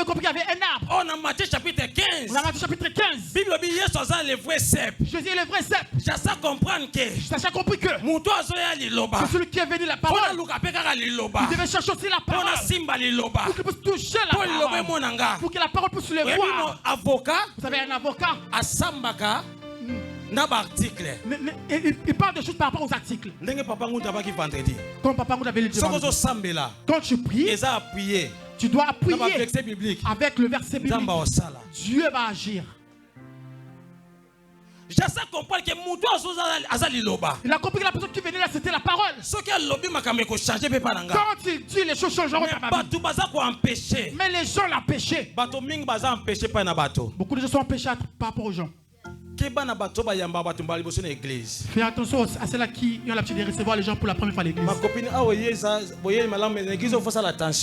compris qu'il y avait un arbre. Dans Matthieu chapitre 15. Dans Matthieu chapitre 15. Bible dit Jésus est le vrai cep. Jésus est le vrai cep. Sachant comprendre que. Sachant compris que. C'est celui qui est venu la parole. Il devait chercher aussi la parole. Pour qu'il puisse toucher la parole. Pour que la parole puisse le voir. Vous avez un avocat. Il parle de choses par rapport aux articles. Comme Papa Ngoud avait le dimanche. Quand tu pries, tu dois appuyer avec le verset biblique. Dieu va agir. Il a compris que la personne qui venait là, c'était la parole. Quand il dit les choses changeront dans ma vie. Mais les gens l'empêchaient. Beaucoup de gens sont empêchés par rapport aux gens. Fais attention à ceux-là qui ont l'habitude de recevoir les gens pour la première fois à l'église.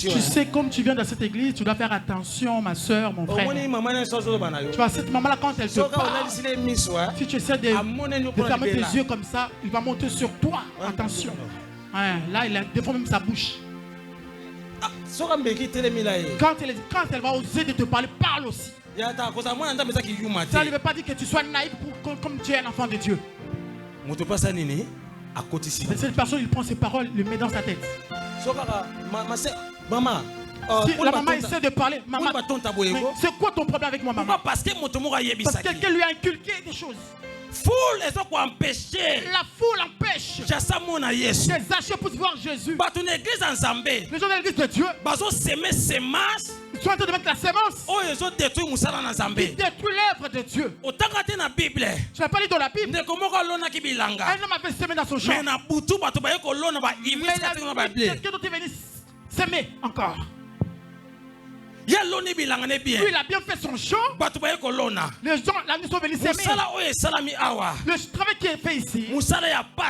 Tu sais, comme tu viens dans cette église, tu dois faire attention, ma soeur, mon frère. Tu vois, cette maman-là, quand elle te parle, si tu essaies de fermer tes yeux comme ça, il va monter sur toi. Attention. Ouais, là, il a défend même sa bouche. Quand elle va oser de te parler, parle aussi. Ça ne veut pas dire que tu sois naïf comme tu es un enfant de Dieu. Cette personne, il prend ses paroles, il les met dans sa tête. Si la maman essaie de parler, maman, c'est quoi ton problème avec moi, maman? Parce que quelqu'un lui a inculqué des choses. La foule empêche les achats pour voir Jésus. Les gens de l'église de Dieu, ils sont en train de mettre la sémence qui détruit l'œuvre de Dieu. Tu n'as pas lu dans la Bible? Un homme avait semé dans son champ. Mais quelqu'un d'autre est venu s'aimer encore. Lui, il a bien fait son champ. Les gens, la nuit, sont venus s'aimer. Le travail qui est fait ici,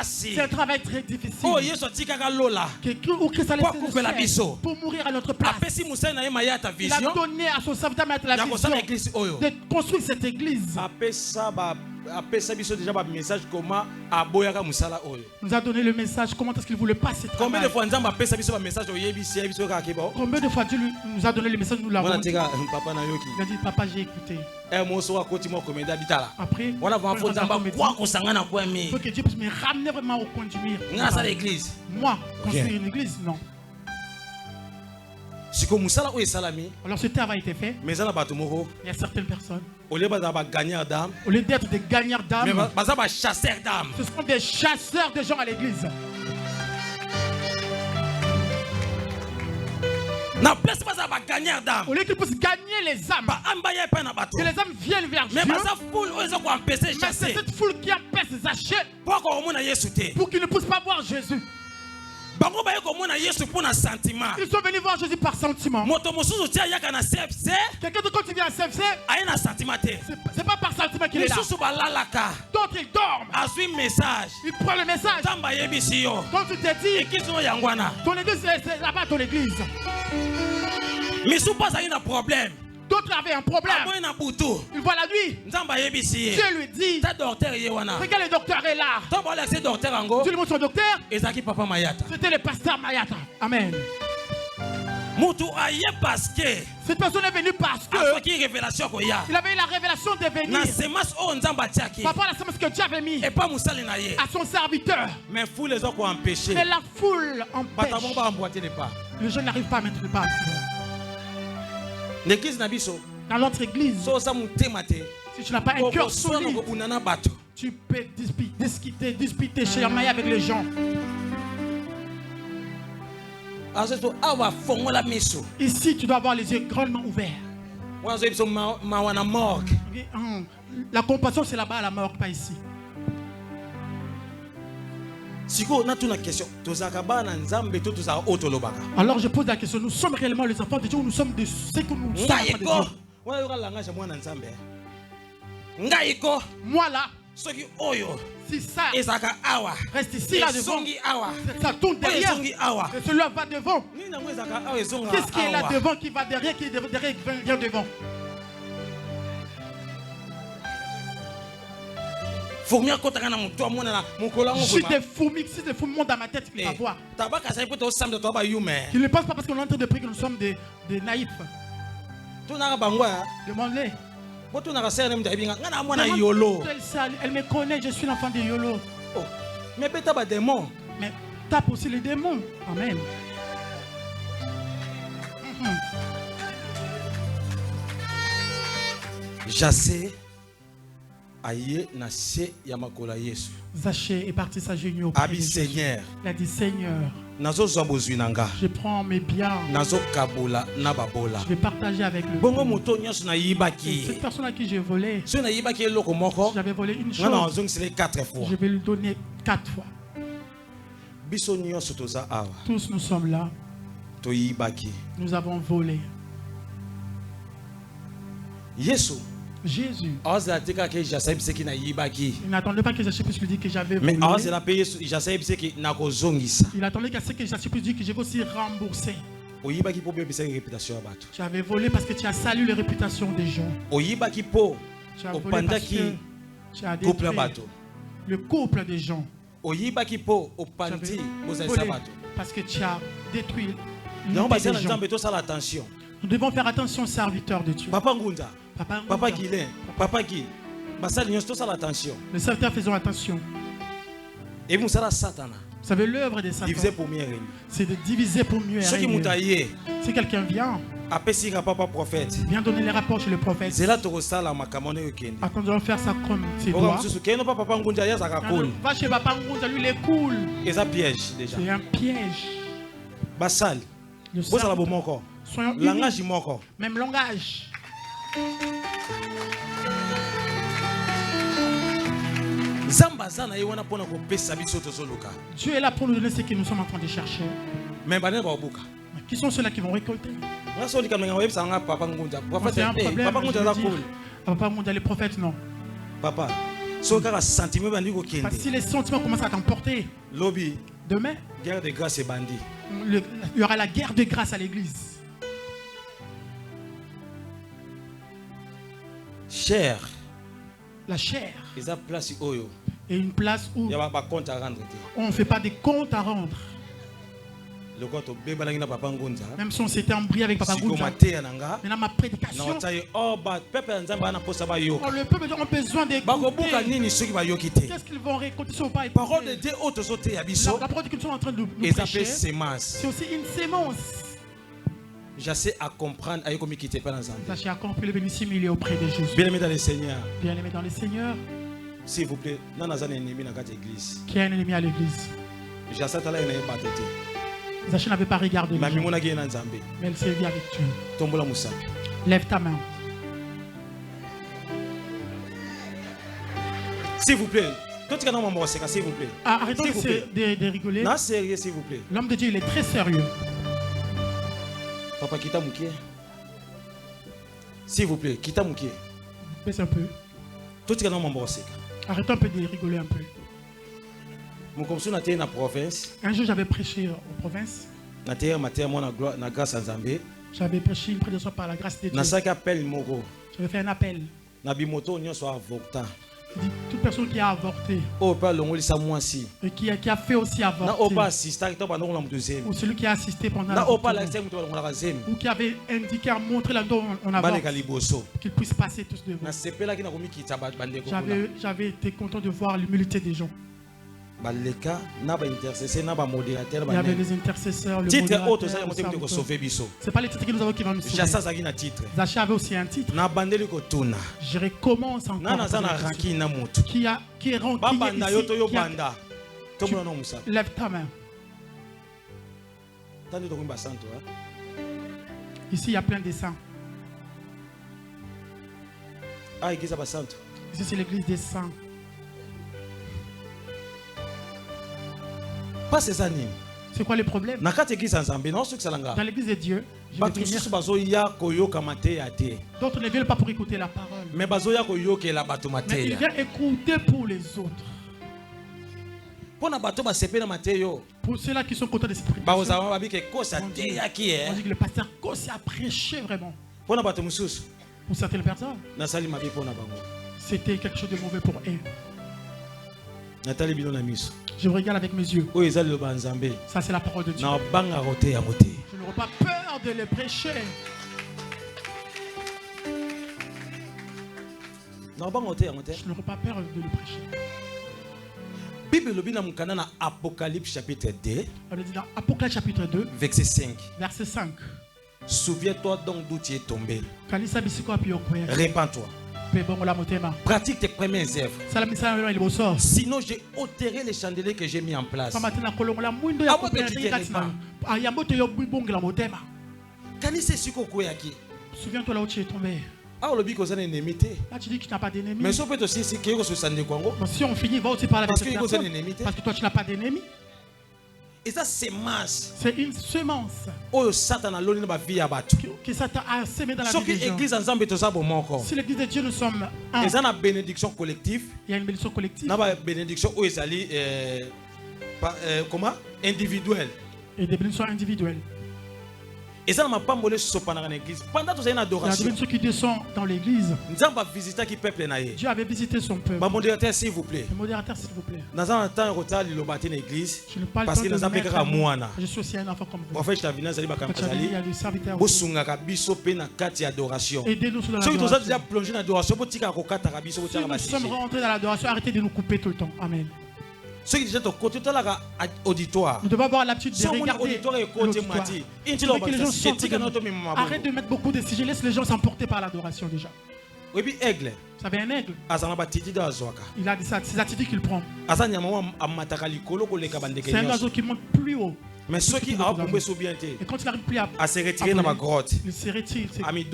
c'est un travail très difficile. Ou que ça laisse le ciel pour mourir à notre place. Il a donné à son serviteur la vision de construire cette église. Nous a donné le message comment est-ce qu'il voulait passer. Combien de fois Dieu nous a donné le message, nous l'avons dit. Il a dit, papa, j'ai écouté. Après, il faut que Dieu puisse me ramener vraiment au coin du mur. Moi, construire une église, non. Alors ce travail a été fait. Il y a certaines personnes. Au lieu d'être des gagnants d'âmes, ce sont des chasseurs de gens à l'église. Au lieu qu'ils puissent gagner les âmes, que les âmes viennent vers Dieu. Mais c'est cette foule qui empêche les achats pour qu'ils ne puissent pas voir Jésus. Ils sont venus voir Jésus par sentiment. Quelqu'un de quand il vient à CFC, c'est pas par sentiment qu'il est là. D'autres ils dorment. Ils prennent le message. Quand tu t'es dit, ton église c'est là-bas ton église. Mais si pas un problème. D'autres avaient un problème. Il voit la nuit. Dieu lui dit, regarde le docteur est là. Tu lui montres son docteur. C'était le pasteur Mayata. Amen. Cette personne est venue parce que il avait eu la révélation de venir par rapport à la semence que Dieu avait mis à son serviteur. Mais la foule empêche. Les gens n'arrivent pas à mettre le pas. Dans notre église, si tu n'as pas un cœur solide, tu peux disputer chez Amaya avec les gens. Ici, tu dois avoir les yeux grandement ouverts. La compassion, c'est là-bas à la mort, pas ici. Alors je pose la question, nous sommes réellement les enfants de Dieu ou nous sommes de ce que nous sommes les enfants de Dieu? Moi là, si ça reste ici là devant, ça tourne derrière, et celui-là va devant. Qu'est-ce qui est là devant qui va derrière, qui est derrière qui vient devant? Si des fourmis montent dans ma tête, il va voir. Il ne pense pas parce qu'on est en train de prier que nous sommes des naïfs. Demande-les. Elle me connaît, je suis l'enfant de Yolo. Mais tape aussi les démons. Amen. Jassé aye na se ya makola Yesu. Zaché est parti s'agenouiller auprès de Jésus. Seigneur. Il a dit Seigneur. Nazo zobozwi nanga. Je prends mes biens. Nazo kabola na babola. Je vais partager avec le bongo moto nyonso na yibaki. Cette personne à qui j'ai volé. So na yibaki eloko moko. J'avais volé une chose. Non, zong c'est 4 fois. Je vais lui donner 4 fois. Biso nyonso toza awa. Tous nous sommes là. To yibaki. Nous avons volé. Jésus. Il n'attendait pas que Zaché puisse lui dire que j'avais volé. Mais il attendait qu'à ce que Zaché puisse dire que je vais aussi rembourser. J'avais volé parce que tu as salué les réputations des gens. Tu as volé parce que tu as détruit le couple des gens. Tu as volé parce que tu as détruit l'unité des gens. Nous devons faire attention aux serviteurs de Dieu. Papa Guilin, Papa Guy, les serviteurs faisons attention. Et vous savez l'œuvre des Satan, c'est de diviser pour mieux régner. Si quelqu'un vient, vient donner les rapports chez le prophète. Quand nous allons faire ça comme c'est doit. Va chez Papa Ngunza, lui il est cool. C'est un piège. Le soyons unis. Même langage. Dieu est là pour nous donner ce que nous sommes en train de chercher. Mais qui sont ceux-là qui vont récolter? C'est un problème. Papa Ngunza, les prophètes, non. Papa, parce que si les sentiments commencent à t'emporter, demain, il y aura la guerre de grâce à l'église. Chair. La chair. Et une place où on ne fait pas des comptes à rendre. Même si on s'était embrouillé avec Papa Ngunza, maintenant ma prédication, le peuple a besoin d'écouter. Qu'est-ce qu'ils vont récolter sur le pas? La parole que nous sommes en train de nous prêcher, c'est aussi une sémence. J'essaie à comprendre. J'ai compris le bénéfice, il est auprès de Jésus. Bien-aimé dans le Seigneur. Bien-aimé dans le Seigneur. S'il vous plaît, qui a un ennemi à l'église? Zaché n'avait pas regardé. Mais elle s'est vue avec Dieu. Lève ta main. S'il vous plaît. S'il vous plaît. Arrêtons de rigoler. Non, sérieux, s'il vous plaît. L'homme de Dieu, il est très sérieux. Papa, quitte Mouké. S'il vous plaît, quitte Mouké. Baisse un peu. Arrêtons un peu de rigoler un peu. Un jour, j'avais prêché en province. J'avais prêché une prédication par la grâce de Dieu. J'avais fait un appel. Toute personne qui a avorté et qui a fait aussi avorter, ou celui qui a assisté pendant l'avortement, ou qui avait indiqué à montrer là où on avorte, qu'il puisse passer tous devant. J'avais été content de voir l'humilité des gens. Il y avait les intercesseurs, le modérateur. C'est pas les titres que nous avons qui vont nous sauver. Zaché avait aussi un titre. Je recommence encore. Qui est rancunier ici. Lève ta main. Ici, il y a plein de saints. Ici, c'est l'église des saints. C'est quoi le problème? Dans l'église de Dieu, d'autres ne viennent pas pour écouter la parole, mais ils viennent écouter pour les autres. Pour ceux-là qui sont contents de cette prédication, on dit que le pasteur Kossi a prêché vraiment. Pour certaines personnes, c'était quelque chose de mauvais pour eux. Je regarde avec mes yeux. Ça, c'est la parole de Dieu. Je n'aurai pas peur de le prêcher. Je n'aurai pas peur de le prêcher. Bible dans Apocalypse chapitre 2. On dit dans Apocalypse chapitre 2. Verset 5. Verset 5. Souviens-toi donc d'où tu es tombé. Répands-toi. Pratique tes premières œuvres. Sinon, j'ai ôterai les chandeliers que j'ai mis en place. Souviens-toi là où tu es tombé. Là, tu dis que tu n'as pas d'ennemi. Mais si on finit, va aussi parler avec cette personne. Parce que toi, tu n'as pas d'ennemi. Et ça, c'est une semence que Satan a semé dans la vie des gens. Si l'église de Dieu, nous sommes un. Il y a une bénédiction collective. Il y a une bénédiction collective. Il y a une bénédiction individuelle. Et des bénédictions individuelles. Et ça n'a pas molé pendant l'église. Pendant toute une adoration. Il y a des qui descendent dans l'église. Dieu avait visité son peuple. Modérateur, s'il vous plaît. Le modérateur, s'il vous plaît. Dans un temps, il a battu l'église. Parce qu'il n'a pas de moi. Je suis aussi un enfant comme vous. En fait, je t'ai venu il y a des serviteurs. Aidez-nous sur l'adoration. Nous sommes rentrés dans l'adoration. Arrêtez de nous couper tout le temps. Amen. Ceux qui sont côté de l'auditoire. Nous devons avoir l'habitude de regarder l'auditoire. Arrête de mettre beaucoup de sujets. Laisse les gens s'emporter par l'adoration déjà. Oui, puis aigle. Ça fait un aigle. Il a ses attitudes qu'il prend. C'est un oiseau qui monte plus haut. Mais ceux qui ont bien été. Et quand il arrive plus à se retirer dans ma grotte. Il se retire. Dans les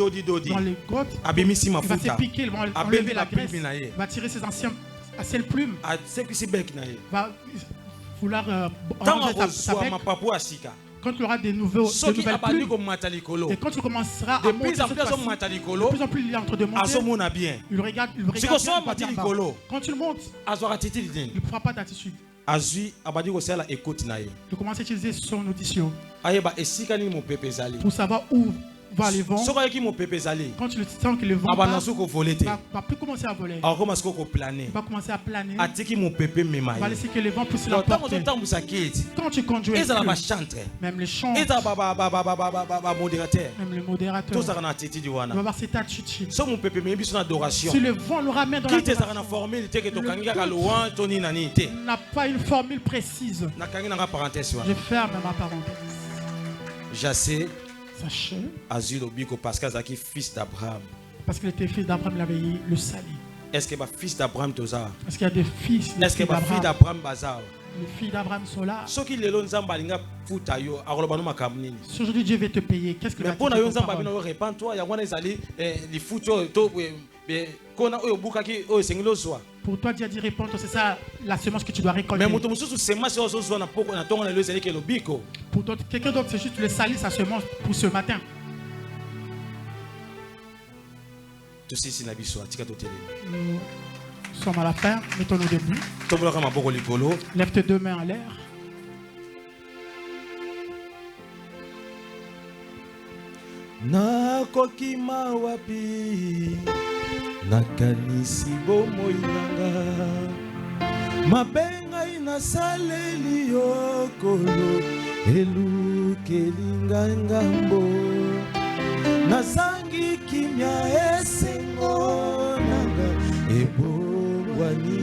grottes. Il va se piquer. Il va enlever la graisse. Il va tirer ses anciens. À cette plume, va vouloir quand il y aura des nouvelles plumes, et quand tu commenceras à monter de plus en plus il est en train de monter, il regarde quand tu le montes, il ne fera pas d'attitude. Il commence à utiliser son audition pour savoir où va le vent. Quand tu le sens que le vent va plus commencer à voler. Il va commencer à planer. Il va laisser que le vent puisse l'emporter. Quand tu conduis, même les chants, même le modérateur, il va avoir cette attitude. Si le vent le ramène dans l'adoration, il n'a pas une formule précise. Je ferme ma parenthèse. Sachez, parce qu'il était fils d'Abraham, il avait le sali. Est-ce que fils d'Abraham toza? Est-ce qu'il y a des fils? Est-ce que fils d'Abraham bazar? Les filles d'Abraham sont là. Si aujourd'hui Dieu veut te payer, qu'est-ce que tu vas faire? Pour toi, Dieu a dit répondre, c'est ça la semence que tu dois récolter. Pour toi, quelqu'un d'autre, c'est juste le salir sa semence pour ce matin. Nous sommes à la fin, mettons-nous debout. Lève tes deux mains en l'air. Nakokima wapi nakanisi bomoi nanga mabenga inasaleli yokolo elukeli ngambo nasangi kimia esengo nanga ebongwani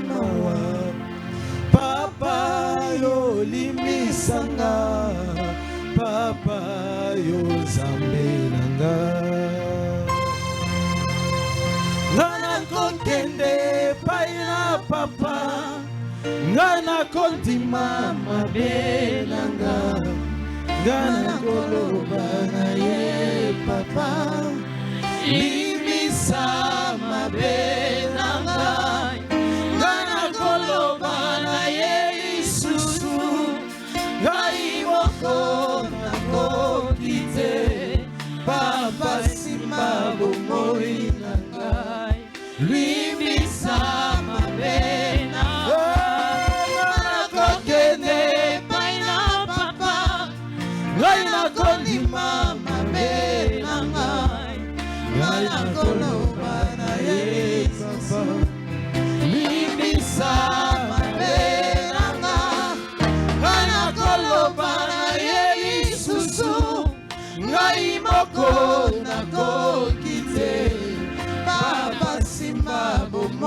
mawa papa yo limisanga papa yo zambe nanga ngana kokende paina papa ngana kontima mabe nanga ngana koloba na ye papa limisa mabe nanga ngana koloba na ye isusu ngai moko papa simba bomoi na ngai limisa mabena nakokende pai na papa ngai nakondima mabena ngai ngai nakoloba na ye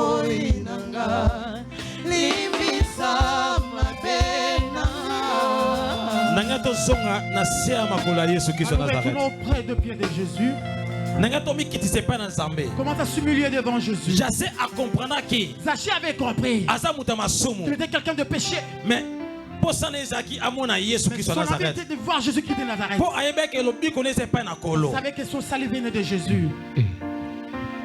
boinanga limisa mabena Nangato zonga na sea makola Yesu Christ de Nazareth. Auprès de pied de Jésus. Comment à s'humilier devant Jésus? Zaché a comprendre qui. Zaché avait compris. Tu étais quelqu'un de péché. Mais pour ça Nezaki amona Yesu Christ de Nazareth. De voir Jésus-Christ de Nazareth. Pour ayebek elobi connaissait pas na kolo. Vous savez que son salut venait de Jésus.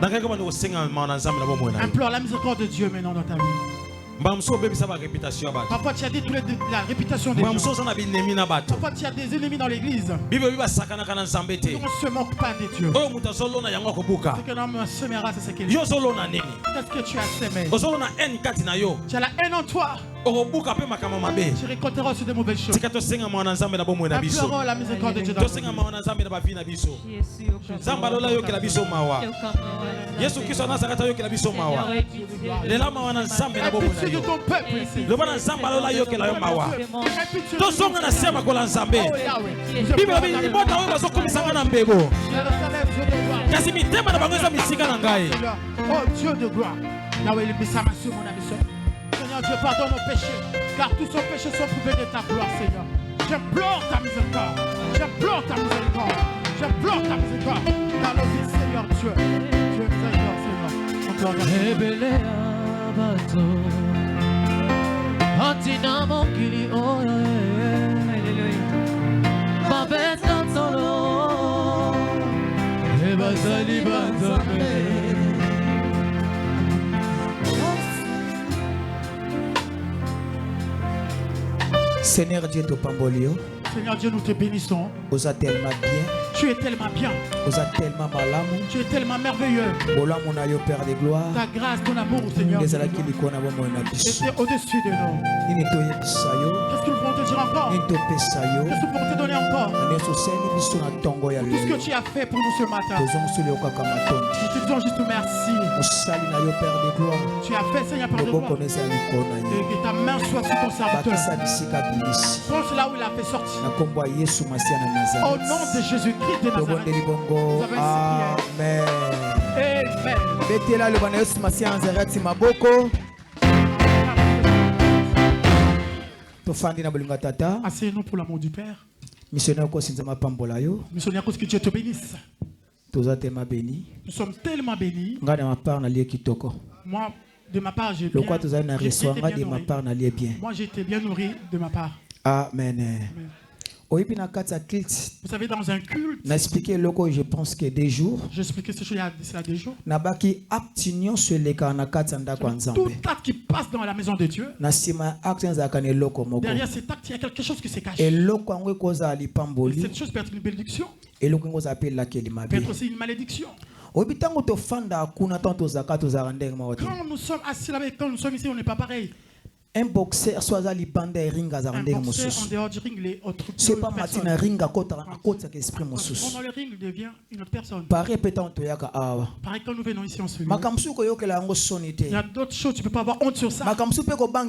Implore la miséricorde de Dieu maintenant dans ta vie. Parfois tu as dit la réputation des gens. Parfois tu as des ennemis dans l'église. On ne se moque pas de Dieu. Ce que l'homme semera, c'est ce qu'il dit. Qu'est-ce que tu as semé? Tu as la haine en toi. Tu récolteras aussi de mauvaises choses. Implorons la miséricorde de Dieu dans ta vie. Yesu Kristo Nazareth yo kela biso mawa. Lela mawa na nzambe na bomona yo. Le bana nzamba lola yo kela yo mawa. To songa na sema kola nzambe. Biblia bi bota oyo baso komisanga na mbebo. Kasi mitema na bango eza misika na ngai. Oh Dieu de gloire. Yahweh le bisama sur mon ami. Seigneur Dieu pardonne nos péchés car tous nos péchés sont prouvés de ta gloire Seigneur. J'implore ta miséricorde. J'implore ta miséricorde. J'implore ta miséricorde. Dans nos vies Seigneur Dieu. Rebele abato Antina mokili oyo Babeta solo Ebazali bazame Seigneur Dieu te pambolio. Seigneur Dieu nous te bénissons. Vous êtes tellement bien. Tu es tellement bien. Vous êtes tellement malamu. Tu es tellement merveilleux. Père de gloire. Ta grâce, ton amour, Seigneur. C'est au-dessus de nous. Qu'est-ce que nous pouvons te dire encore? Qu'est-ce que nous pouvons te donner encore? Tout ce que tu as fait pour nous ce matin. Nous te disons juste merci. Tu as fait, Seigneur, par de gloire. Et que ta main soit sur ton serviteur. Pense là où il a fait sortir. Au nom de Jésus-Christ de Nazareth. Nous avons Amen. Amen. Asseyez-nous pour l'amour du Père. Missionnaire que Dieu te bénisse. Nous sommes tellement bénis. Moi, de ma part, j'ai bien. Moi, j'ai été bien nourri de ma part. Amen. Vous savez, dans un culte, je pense que des jours. J'expliquais ce chose il y a des jours. Tout acte qui passe dans la maison de Dieu. Derrière cet acte, il y a quelque chose qui se cache. Cette chose peut être une bénédiction. Peut être aussi une malédiction. Quand nous sommes assis là, quand nous sommes ici, on n'est pas pareil. Un boxeur soit à l'ipanda et ring à zarandé en dehors du ring, les autres. C'est pas Martina ring à côté esprit dans le ring, il devient une autre personne. Pareil pétant toyaka awa. Pareil quand nous venons ici en ce lieu. Il y a d'autres choses, tu peux pas avoir honte sur ça. Tu peux pas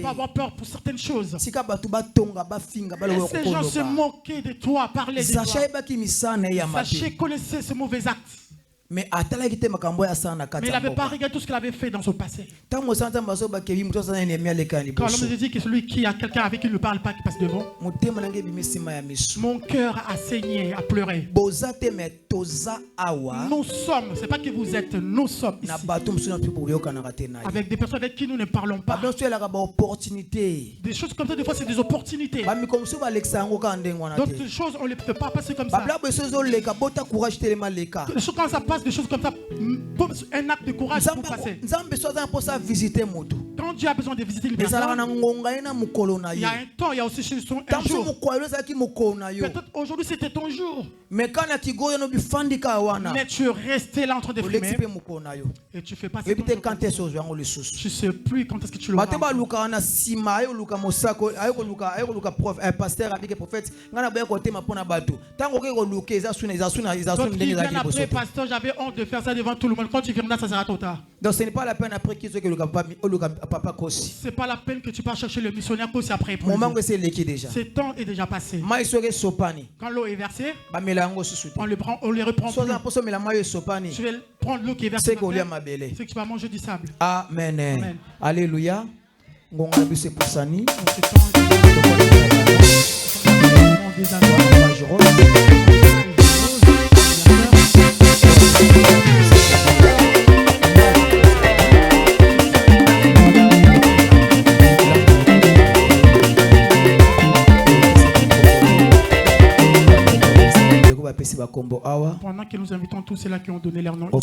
avoir peur pour certaines choses. Laisse les gens se moquer de toi, parler de toi. Sachez, connaissez ce mauvais acte. Mais il n'avait pas regardé tout ce qu'il avait fait dans son passé. Quand l'homme dit que celui qui a quelqu'un avec qui il ne parle pas, qui passe devant, mon cœur a saigné, a pleuré. Nous sommes, c'est pas que vous êtes, nous sommes ici. Avec des personnes avec qui nous ne parlons pas. Des choses comme ça, des fois, c'est des opportunités. D'autres choses, on ne les peut pas passer comme ça. Des choses quand ça passe, des choses comme ça, un acte de courage pour passer. Quand Dieu a besoin de visiter une personne, il y a un temps, il y a aussi un jour. Peut-être aujourd'hui c'était ton jour. Mais tu es resté là en train de frimer. Et tu fais passer ton jour. Tu ne sais plus quand est-ce que tu le vois. Pasteur, j'avais honte de faire ça devant tout le monde. Quand tu viendras, ça sera trop tard. Donc ce n'est pas la peine après qu'ils que le papa Kosi. C'est pas la peine que tu vas chercher le missionnaire Kosi après. Moment c'est l'équipe déjà. Ce temps est déjà passé. Quand l'eau est versée, on les reprend plus. Tu vais prendre l'eau qui est versée. C'est que tu vas manger du sable. Amen. Amen. Alléluia. Pendant que nous invitons tous ceux-là qui ont donné leur nom.